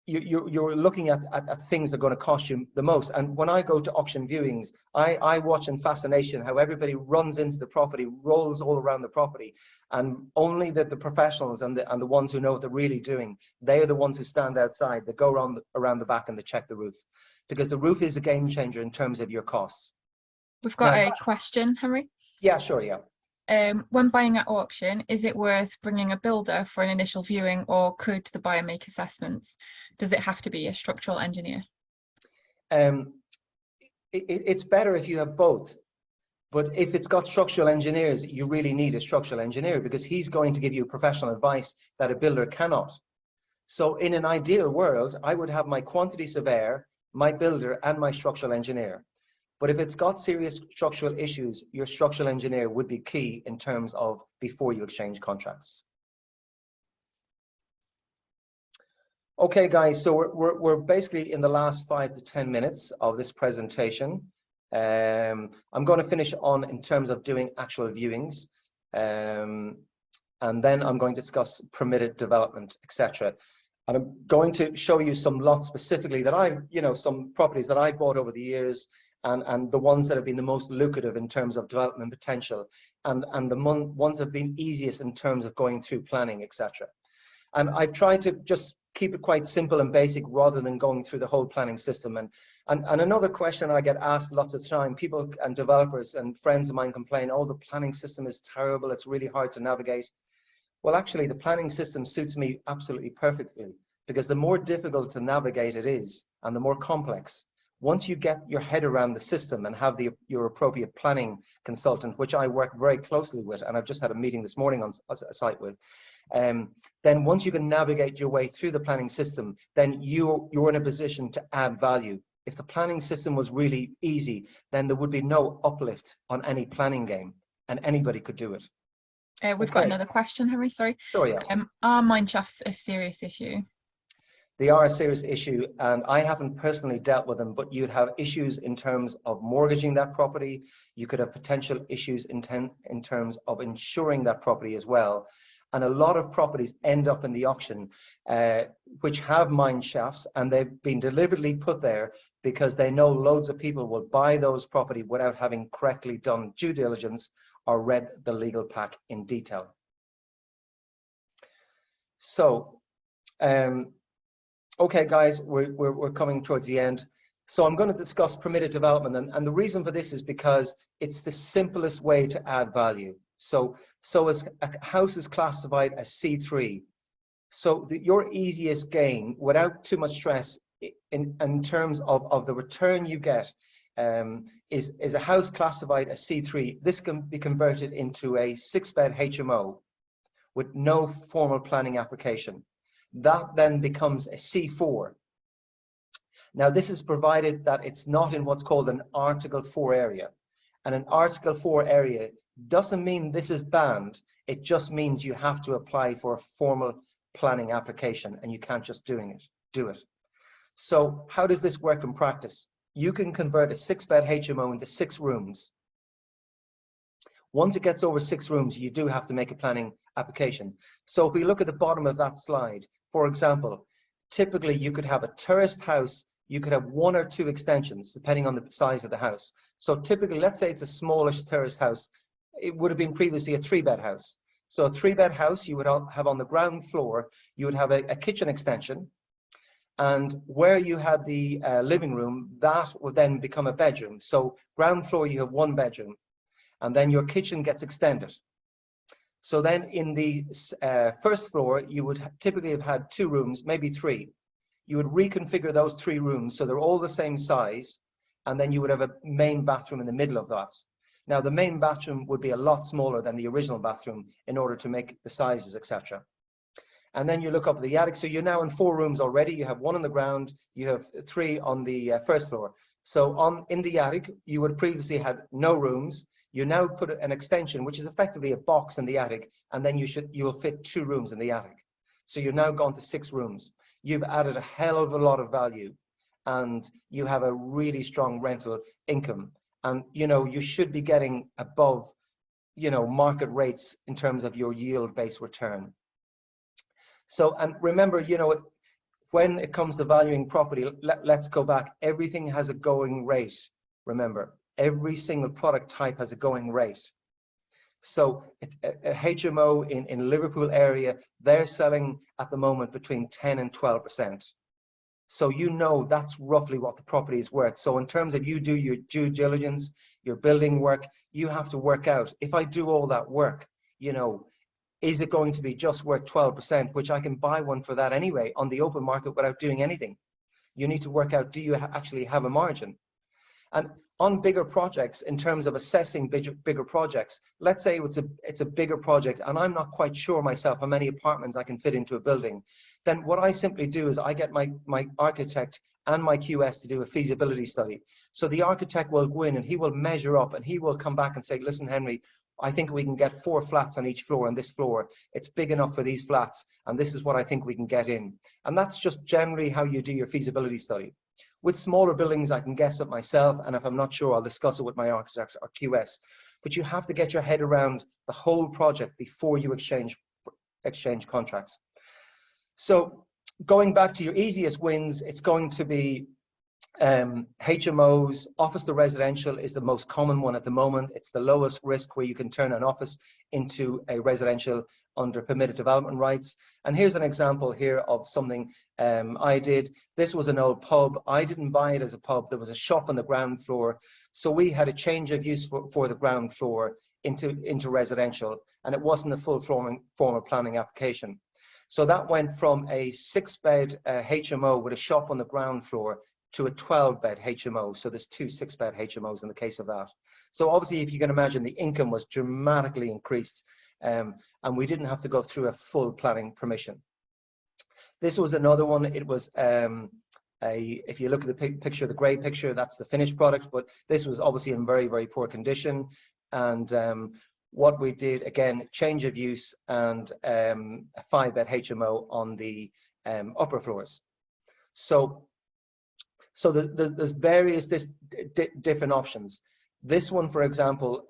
you're looking at things that are going to cost you the most. And when I go to auction viewings, I watch in fascination how everybody runs into the property, rolls all around the property, and only the professionals and the ones who know what they're really doing, they are the ones who stand outside. They go around the back and they check the roof, because the roof is a game changer in terms of your costs. We've got a question, Henry. Yeah, sure, yeah. When buying at auction, is it worth bringing a builder for an initial viewing, or could the buyer make assessments? Does it have to be a structural engineer? It's better if you have both. But if it's got structural engineers, you really need a structural engineer, because he's going to give you professional advice that a builder cannot. So in an ideal world, I would have my quantity surveyor, my builder, and my structural engineer. But if it's got serious structural issues, your structural engineer would be key in terms of before you exchange contracts. Okay, guys, so we're basically in the last 5 to 10 minutes of this presentation. I'm going to finish on in terms of doing actual viewings. And then I'm going to discuss permitted development, etc. And I'm going to show you some lots specifically that I've, some properties that I've bought over the years, and the ones that have been the most lucrative in terms of development potential, and the ones that have been easiest in terms of going through planning, etc. And I've tried to just keep it quite simple and basic rather than going through the whole planning system. And another question I get asked lots of time, people and developers and friends of mine complain, oh, the planning system is terrible, it's really hard to navigate. Well, actually, the planning system suits me absolutely perfectly, because the more difficult to navigate it is, and the more complex, once you get your head around the system and have your appropriate planning consultant, which I work very closely with, and I've just had a meeting this morning on a site with, then once you can navigate your way through the planning system, then you're in a position to add value. If the planning system was really easy, then there would be no uplift on any planning game, and anybody could do it. We've got another question, Henry, sorry. Sure, yeah. Are mine shafts a serious issue? They are a serious issue, and I haven't personally dealt with them, but you'd have issues in terms of mortgaging that property. You could have potential issues in terms of insuring that property as well. And a lot of properties end up in the auction which have mine shafts, and they've been deliberately put there because they know loads of people will buy those property without having correctly done due diligence or read the legal pack in detail. So, okay, guys, we're coming towards the end. So I'm going to discuss permitted development, and the reason for this is because it's the simplest way to add value. So as a house is classified as C3, so your easiest gain without too much stress in terms of the return you get is a house classified as C3. This can be converted into a 6-bed HMO with no formal planning application. That then becomes a C4. Now, this is provided that it's not in what's called an Article 4 area. And an Article 4 area doesn't mean this is banned. It just means you have to apply for a formal planning application, and you can't just do it. So how does this work in practice? You can convert a 6-bed HMO into 6 rooms. Once it gets over 6 rooms, you do have to make a planning application. So if we look at the bottom of that slide, for example, typically you could have a terraced house, you could have 1 or 2 extensions, depending on the size of the house. So typically, let's say it's a smallish terraced house, it would have been previously a 3-bed house. So a 3-bed house, you would have on the ground floor, you would have a kitchen extension, and where you had the living room, that would then become a bedroom. So ground floor, you have 1 bedroom, and then your kitchen gets extended. So then in the first floor, you would typically have had 2 rooms, maybe 3. You would reconfigure those 3 rooms so they're all the same size, and then you would have a main bathroom in the middle of that. Now, the main bathroom would be a lot smaller than the original bathroom in order to make the sizes, etc. And then you look up at the attic. So you're now in 4 rooms already. You have 1 on the ground. You have 3 on the first floor. So in the attic, you would previously had no rooms. You now put an extension, which is effectively a box in the attic, and then you will fit 2 rooms in the attic. So you're now gone to 6 rooms. You've added a hell of a lot of value, and you have a really strong rental income. And you should be getting above market rates in terms of your yield-based return. So, and remember, when it comes to valuing property, let's go back. Everything has a going rate. Remember, every single product type has a going rate. So a HMO in Liverpool area, they're selling at the moment between 10 and 12%. So that's roughly what the property is worth. So in terms of you do your due diligence, your building work, you have to work out, if I do all that work, is it going to be just worth 12%, which I can buy one for that anyway on the open market without doing anything? You need to work out, do you actually have a margin? And on bigger projects, in terms of assessing bigger projects, let's say it's a bigger project and I'm not quite sure myself how many apartments I can fit into a building, then what I simply do is I get my architect and my QS to do a feasibility study. So the architect will go in and he will measure up and he will come back and say, listen, Henry, I think we can get 4 flats on each floor, and this floor, it's big enough for these flats, and this is what I think we can get in. And that's just generally how you do your feasibility study. With smaller buildings, I can guess it myself, and if I'm not sure, I'll discuss it with my architect or QS. But you have to get your head around the whole project before you exchange contracts. So going back to your easiest wins, it's going to be HMOs. Office to residential is the most common one at the moment. It's the lowest risk, where you can turn an office into a residential under permitted development rights. And here's an example here of something I did. This was an old pub. I didn't buy it as a pub. There was a shop on the ground floor. So we had a change of use for the ground floor into residential, and it wasn't a full formal planning application. So that went from a 6-bed HMO with a shop on the ground floor to a 12-bed HMO. So there's 2 6-bed HMOs in the case of that. So obviously, if you can imagine, the income was dramatically increased, and we didn't have to go through a full planning permission. This was another one. It was if you look at the picture, the grey picture, that's the finished product, but this was obviously in very, very poor condition. And what we did, again, change of use, and a 5-bed HMO on the upper floors. So there's various different options. This one, for example,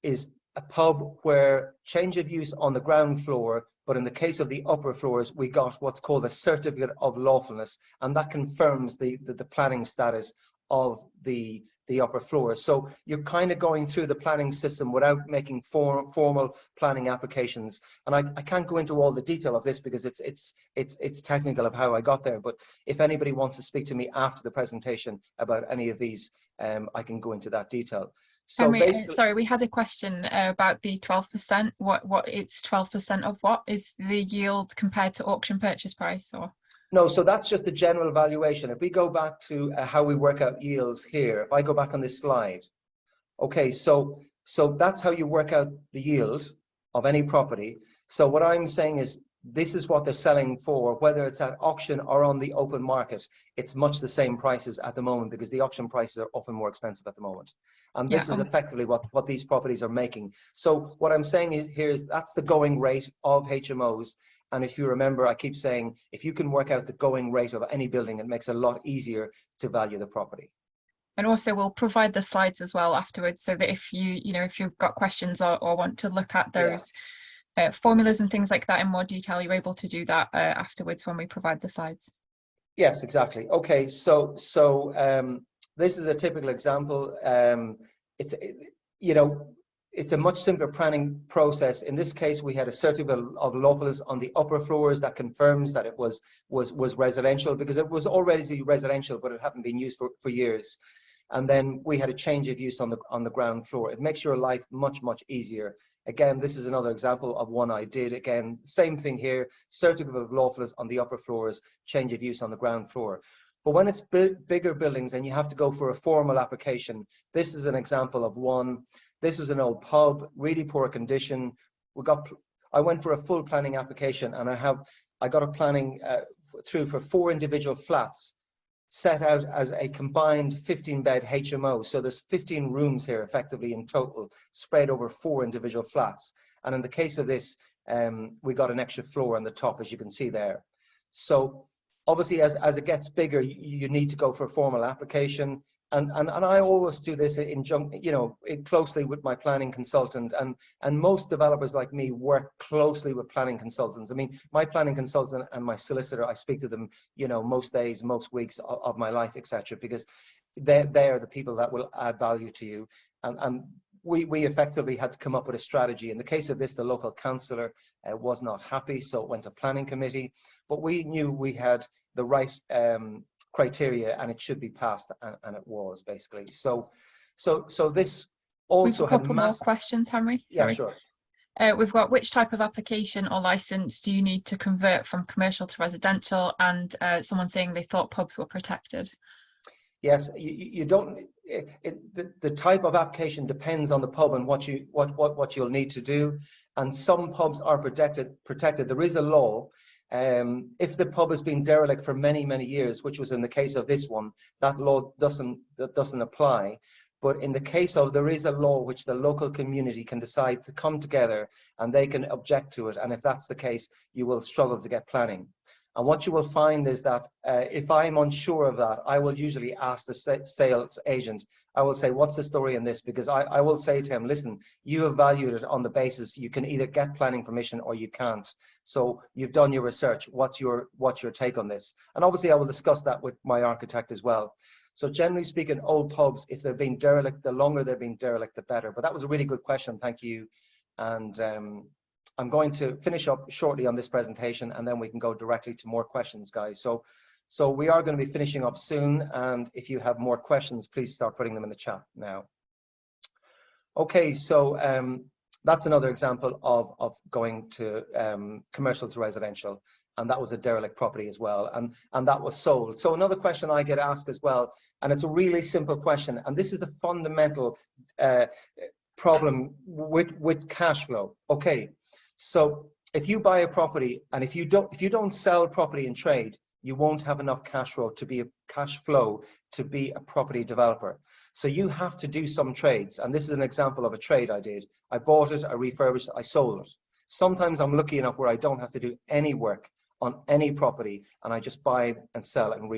is a pub where change of use on the ground floor, but in the case of the upper floors, we got what's called a certificate of lawfulness, and that confirms the planning status of the upper floor. So you're kind of going through the planning system without making formal planning applications. And I can't go into all the detail of this because it's technical of how I got there. But if anybody wants to speak to me after the presentation about any of these, I can go into that detail. So Henry, sorry, we had a question about the 12%. What it's 12% of what? Is the yield compared to auction purchase price, or? No, so that's just the general valuation. If we go back to how we work out yields here, if I go back on this slide, okay, so that's how you work out the yield of any property. So what I'm saying is, this is what they're selling for, whether it's at auction or on the open market. It's much the same prices at the moment, because the auction prices are often more expensive at the moment. And this is effectively what these properties are making. So what I'm saying is that's the going rate of HMOs. And if you remember, I keep saying, if you can work out the going rate of any building, it makes it a lot easier to value the property. And also, we'll provide the slides as well afterwards, so that if if you've got questions or want to look at those formulas and things like that in more detail, you're able to do that afterwards when we provide the slides. Yes, exactly. Okay, so this is a typical example. It's a much simpler planning process. In this case, we had a certificate of lawfulness on the upper floors that confirms that it was residential, because it was already residential, but it hadn't been used for years. And then we had a change of use on the ground floor. It makes your life much, much easier. Again, this is another example of one I did. Again, same thing here, certificate of lawfulness on the upper floors, change of use on the ground floor. But when it's bigger buildings and you have to go for a formal application, this is an example of one. This was an old pub, really poor condition. I went for a full planning application, and I got a planning through for 4 individual flats, set out as a combined 15-bed HMO. So there's 15 rooms here effectively in total, spread over 4 individual flats. And in the case of this, we got an extra floor on the top, as you can see there. So obviously, as it gets bigger, you need to go for a formal application. And I always do this closely with my planning consultant, and most developers like me work closely with planning consultants. I mean, my planning consultant and my solicitor, I speak to them, most days, most weeks of my life, etc., because they are the people that will add value to you. And we effectively had to come up with a strategy. In the case of this, the local councillor was not happy, so it went to planning committee. But we knew we had the right criteria, and it should be passed, and it was basically. So this also We've a couple more questions, Henry. Sorry. Yeah, sure. We've got, which type of application or license do you need to convert from commercial to residential? And someone saying they thought pubs were protected. Yes, you don't. The type of application depends on the pub and what you'll need to do. And some pubs are protected. There is a law. If the pub has been derelict for many, many years, which was in the case of this one, that law doesn't apply. But in the case of, there is a law which the local community can decide to come together and they can object to it. And if that's the case, you will struggle to get planning. And what you will find is that if I'm unsure of that, I will usually ask the sales agent, I will say, what's the story in this? Because I will say to him, listen, you have valued it on the basis you can either get planning permission or you can't. So you've done your research. What's your take on this? And obviously I will discuss that with my architect as well. So generally speaking, old pubs, if they're being derelict, the longer they're being derelict, the better. But that was a really good question. Thank you. And I'm going to finish up shortly on this presentation, and then we can go directly to more questions, guys. So we are going to be finishing up soon. And if you have more questions, please start putting them in the chat now. Okay, so that's another example of going to commercial to residential. And that was a derelict property as well. And that was sold. So another question I get asked as well, and it's a really simple question. And this is the fundamental problem with cash flow. Okay, so if you buy a property and if you don't sell property in trade, you won't have enough cash flow to be a property developer. So you have to do some trades. And this is an example of a trade I did. I bought it, I refurbished it, I sold it. Sometimes I'm lucky enough where I don't have to do any work on any property, and I just buy and sell and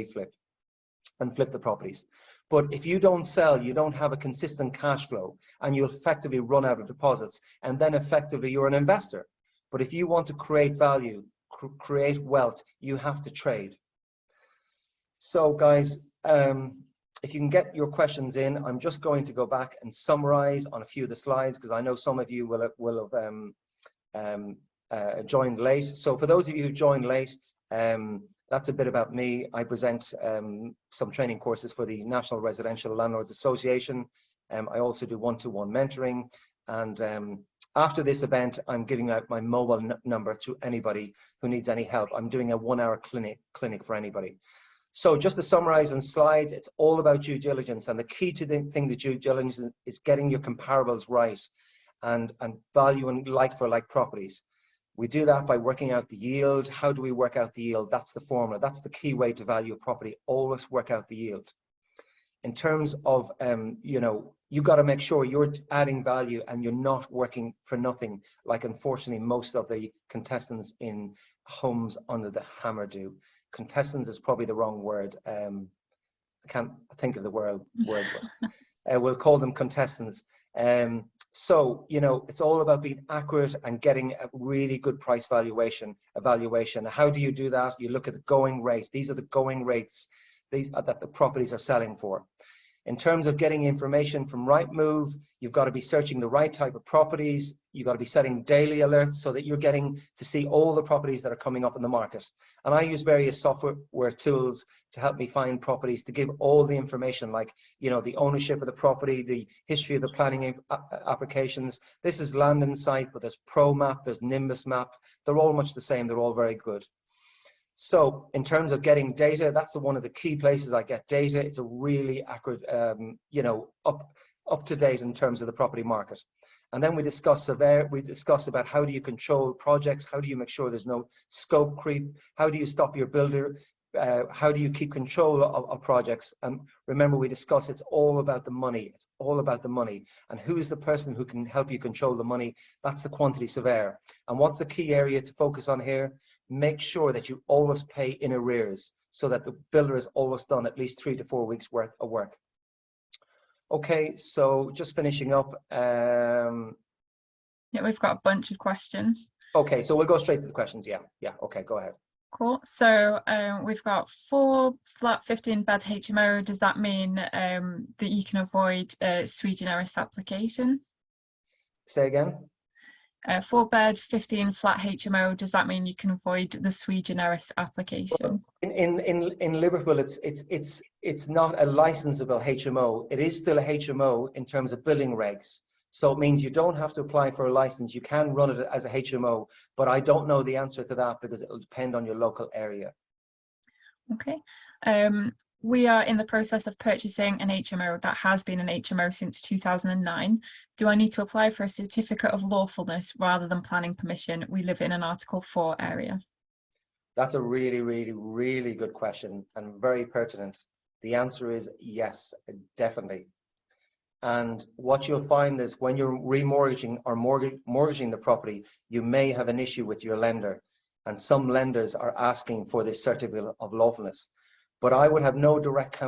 flip the properties. But if you don't sell, you don't have a consistent cash flow, and you'll effectively run out of deposits, and then effectively you're an investor. But if you want to create value, create wealth, you have to trade. So guys, if you can get your questions in, I'm just going to go back and summarize on a few of the slides, because I know some of you will have joined late. So for those of you who joined late, that's a bit about me. I present some training courses for the National Residential Landlords Association. I also do one-to-one mentoring. And after this event, I'm giving out my mobile number to anybody who needs any help. I'm doing a 1-hour clinic for anybody. So just to summarize in slides, it's all about due diligence. And the key to the thing to due diligence is getting your comparables right and valuing like-for-like properties. We do that by working out the yield. How do we work out the yield? That's the formula. That's the key way to value a property. Always work out the yield. In terms of, you got to make sure you're adding value and you're not working for nothing, like unfortunately most of the contestants in Homes Under the Hammer do. Contestants is probably the wrong word. I can't think of the word, but we'll call them contestants. So, it's all about being accurate and getting a really good price evaluation. How do you do that? You look at the going rate. These are the going rates that the properties are selling for. In terms of getting information from Rightmove, you've got to be searching the right type of properties. You've got to be setting daily alerts so that you're getting to see all the properties that are coming up in the market. And I use various software tools to help me find properties, to give all the information, like, the ownership of the property, the history of the planning applications. This is Land Insight, but there's ProMap, there's Nimbus Map. They're all much the same. They're all very good. So in terms of getting data, that's one of the key places I get data. It's a really accurate, up to date in terms of the property market. And then we discuss about how do you control projects, how do you make sure there's no scope creep, how do you stop your builder, how do you keep control of projects. And remember, we discuss it's all about the money. It's all about the money. And who is the person who can help you control the money? That's the quantity surveyor. And what's the key area to focus on here? Make sure that you always pay in arrears so that the builder is always done at least 3 to 4 weeks worth of work. Okay, so just finishing up. Yeah, we've got a bunch of questions. Okay, so we'll go straight to the questions. Yeah, okay, go ahead. Cool. So we've got 4 flat 15-bed HMO. Does that mean that you can avoid sui generis application? Say again? 4-bed 15 flat HMO. Does that mean you can avoid the sui generis application? Well, in Liverpool, it's not a licensable HMO. It is still a HMO in terms of building regs. So it means you don't have to apply for a license. You can run it as a HMO, but I don't know the answer to that because it'll depend on your local area. Okay. We are in the process of purchasing an HMO that has been an HMO since 2009. Do I need to apply for a certificate of lawfulness rather than planning permission? We live in an Article 4 area. That's a really, really, really good question and very pertinent. The answer is yes, definitely. And what you'll find is when you're remortgaging or mortgaging the property, you may have an issue with your lender. and some lenders are asking for this certificate of lawfulness. But I would have no direct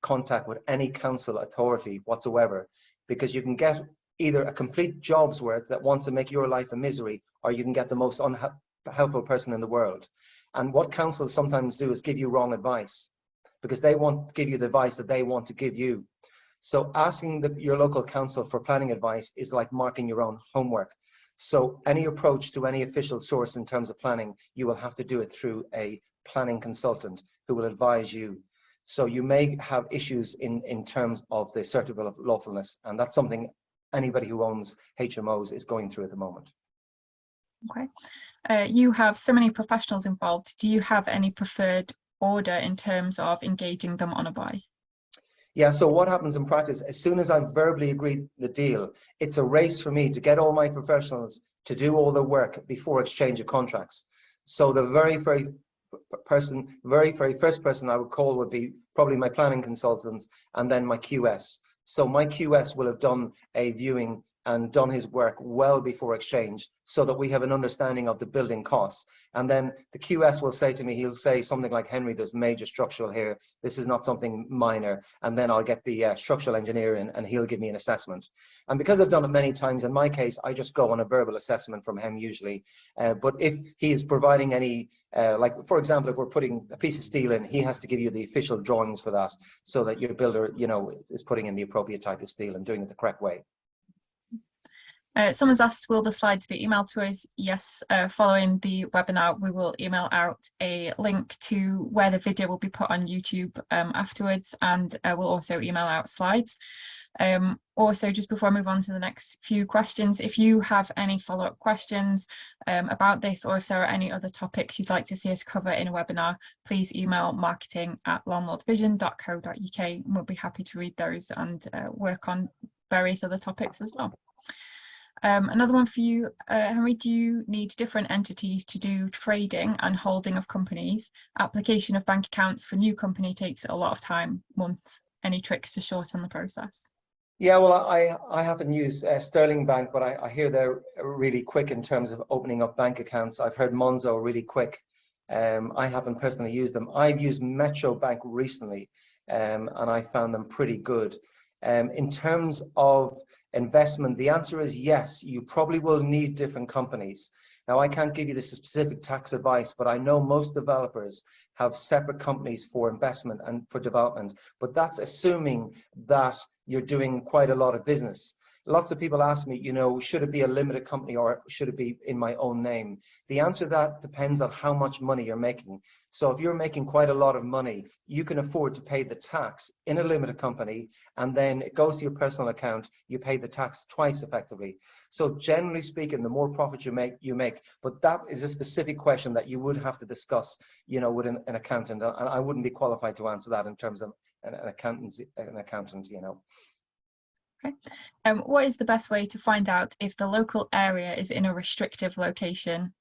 contact with any council authority whatsoever, because you can get either a complete job's worth that wants to make your life a misery, or you can get the most unhelpful person in the world. And what councils sometimes do is give you wrong advice, because they want to give you the advice that they want to give you. So asking your local council for planning advice is like marking your own homework. So any approach to any official source in terms of planning, you will have to do it through a planning consultant who will advise you. So you may have issues in terms of the certificate of lawfulness, and that's something anybody who owns HMOs is going through at the moment. Okay. You have so many professionals involved. Do you have any preferred order in terms of engaging them on a buy? Yeah, so what happens in practice, as soon as I've verbally agreed the deal, it's a race for me to get all my professionals to do all the work before exchange of contracts. So the very first person I would call would be probably my planning consultant, and then my QS. So my QS will have done a viewing and done his work well before exchange, so that we have an understanding of the building costs. And then the QS will say to me, he'll say something like, Henry, there's major structural here. This is not something minor. And then I'll get the structural engineer in, and he'll give me an assessment. And because I've done it many times, in my case, I just go on a verbal assessment from him usually. But if he's providing any, like for example, if we're putting a piece of steel in, he has to give you the official drawings for that, so that your builder, you know, is putting in the appropriate type of steel and doing it the correct way. Someone's asked, will the slides be emailed to us? Yes, following the webinar, we will email out a link to where the video will be put on YouTube afterwards, and we'll also email out slides. Also, just before I move on to the next few questions, if you have any follow-up questions about this, or if there are any other topics you'd like to see us cover in a webinar, please email marketing@landlordvision.co.uk, and we'll be happy to read those and work on various other topics as well. Another one for you, Henry, do you need different entities to do trading and holding of companies? Application of bank accounts for new company takes a lot of time, months. Any tricks to shorten the process? Yeah, well, I haven't used Sterling Bank, but I hear they're really quick in terms of opening up bank accounts. I've heard Monzo really quick. I haven't personally used them. I've used Metro Bank recently, and I found them pretty good. In terms of investment, the answer is yes, you probably will need different companies. Now, I can't give you the specific tax advice, but I know most developers have separate companies for investment and for development, but that's assuming that you're doing quite a lot of business. Lots of people ask me, you know, should it be a limited company or should it be in my own name? The answer to that depends on how much money you're making. So if you're making quite a lot of money, you can afford to pay the tax in a limited company, and then it goes to your personal account, you pay the tax twice effectively. So generally speaking, the more profit you make, but that is a specific question that you would have to discuss, you know, with an accountant, and I wouldn't be qualified to answer that in terms of an accountant, you know. Okay. What is the best way to find out if the local area is in a restrictive location?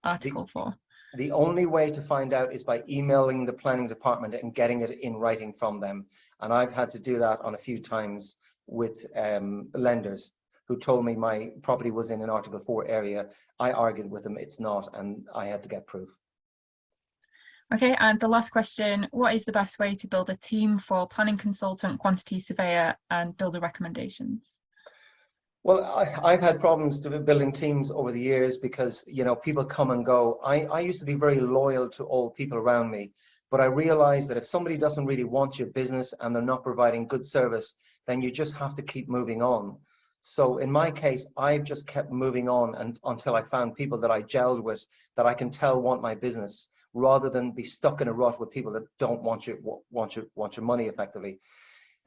Article 4. The only way to find out is by emailing the planning department and getting it in writing from them. And I've had to do that on a few times with lenders who told me my property was in an Article 4 area. I argued with them it's not, and I had to get proof. Okay, and the last question, what is the best way to build a team for planning consultant, quantity surveyor, and builder recommendations? Well, I've had problems building teams over the years because, you know, people come and go. I used to be very loyal to all people around me, but I realized that if somebody doesn't really want your business and they're not providing good service, then you just have to keep moving on. So in my case, I've just kept moving on until I found people that I gelled with, that I can tell want my business, rather than be stuck in a rut with people that don't want your money effectively.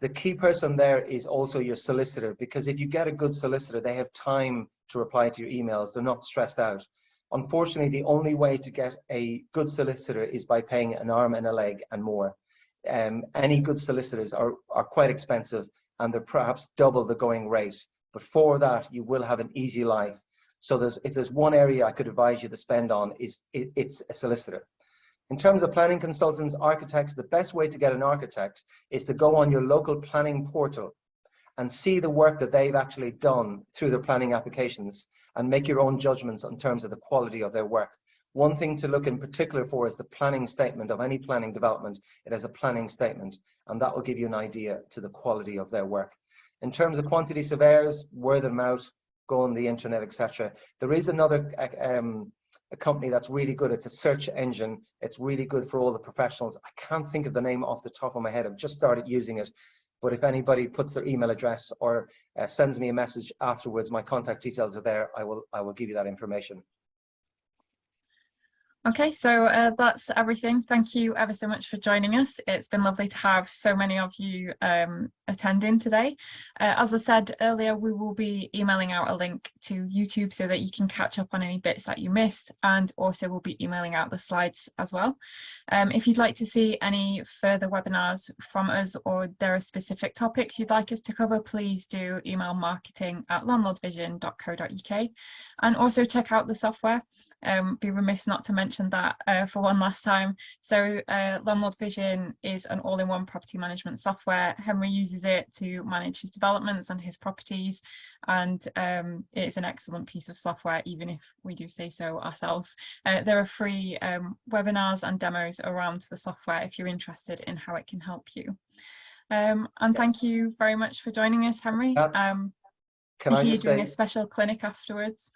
The key person there is also your solicitor, because if you get a good solicitor, they have time to reply to your emails. They're not stressed out. Unfortunately, the only way to get a good solicitor is by paying an arm and a leg and more. Any good solicitors are quite expensive, and they're perhaps double the going rate. But for that, you will have an easy life. So if there's one area I could advise you to spend on, it's a solicitor. In terms of planning consultants, architects, the best way to get an architect is to go on your local planning portal and see the work that they've actually done through their planning applications and make your own judgments in terms of the quality of their work. One thing to look in particular for is the planning statement of any planning development. It has a planning statement, and that will give you an idea to the quality of their work. In terms of quantity surveyors, word them out, go on the internet, etc. There is another a company that's really good. It's a search engine. It's really good for all the professionals. I can't think of the name off the top of my head. I've just started using it. But if anybody puts their email address or sends me a message afterwards, my contact details are there. I will give you that information. Okay, so that's everything. Thank you ever so much for joining us. It's been lovely to have so many of you attending today. As I said earlier, we will be emailing out a link to YouTube so that you can catch up on any bits that you missed, and also we'll be emailing out the slides as well. If you'd like to see any further webinars from us, or there are specific topics you'd like us to cover, please do email marketing@landlordvision.co.uk, and also check out the software. Be remiss not to mention that for one last time. So Landlord Vision is an all-in-one property management software. Henry uses it to manage his developments and his properties, and it's an excellent piece of software, even if we do say so ourselves. There are free webinars and demos around the software if you're interested in how it can help you. And yes, thank you very much for joining us, Henry. Can I just doing say, a special clinic afterwards?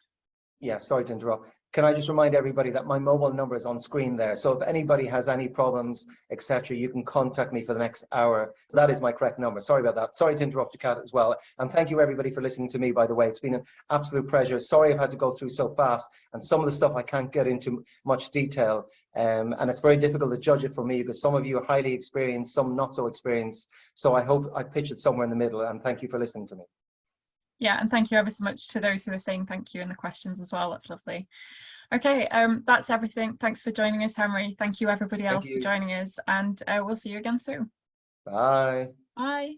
Yeah, sorry to interrupt. Can I just remind everybody that my mobile number is on screen there. So if anybody has any problems, etc., you can contact me for the next hour. That is my correct number. Sorry about that. Sorry to interrupt you, Kat, as well. And thank you, everybody, for listening to me, by the way. It's been an absolute pleasure. Sorry I've had to go through so fast. And some of the stuff I can't get into much detail. And it's very difficult to judge it for me because some of you are highly experienced, some not so experienced. So I hope I pitch it somewhere in the middle. And thank you for listening to me. Yeah, and thank you ever so much to those who are saying thank you in the questions as well. That's lovely. Okay, that's everything. Thanks for joining us, Henry. Thank you, everybody else, for joining us, and we'll see you again soon. Bye. Bye.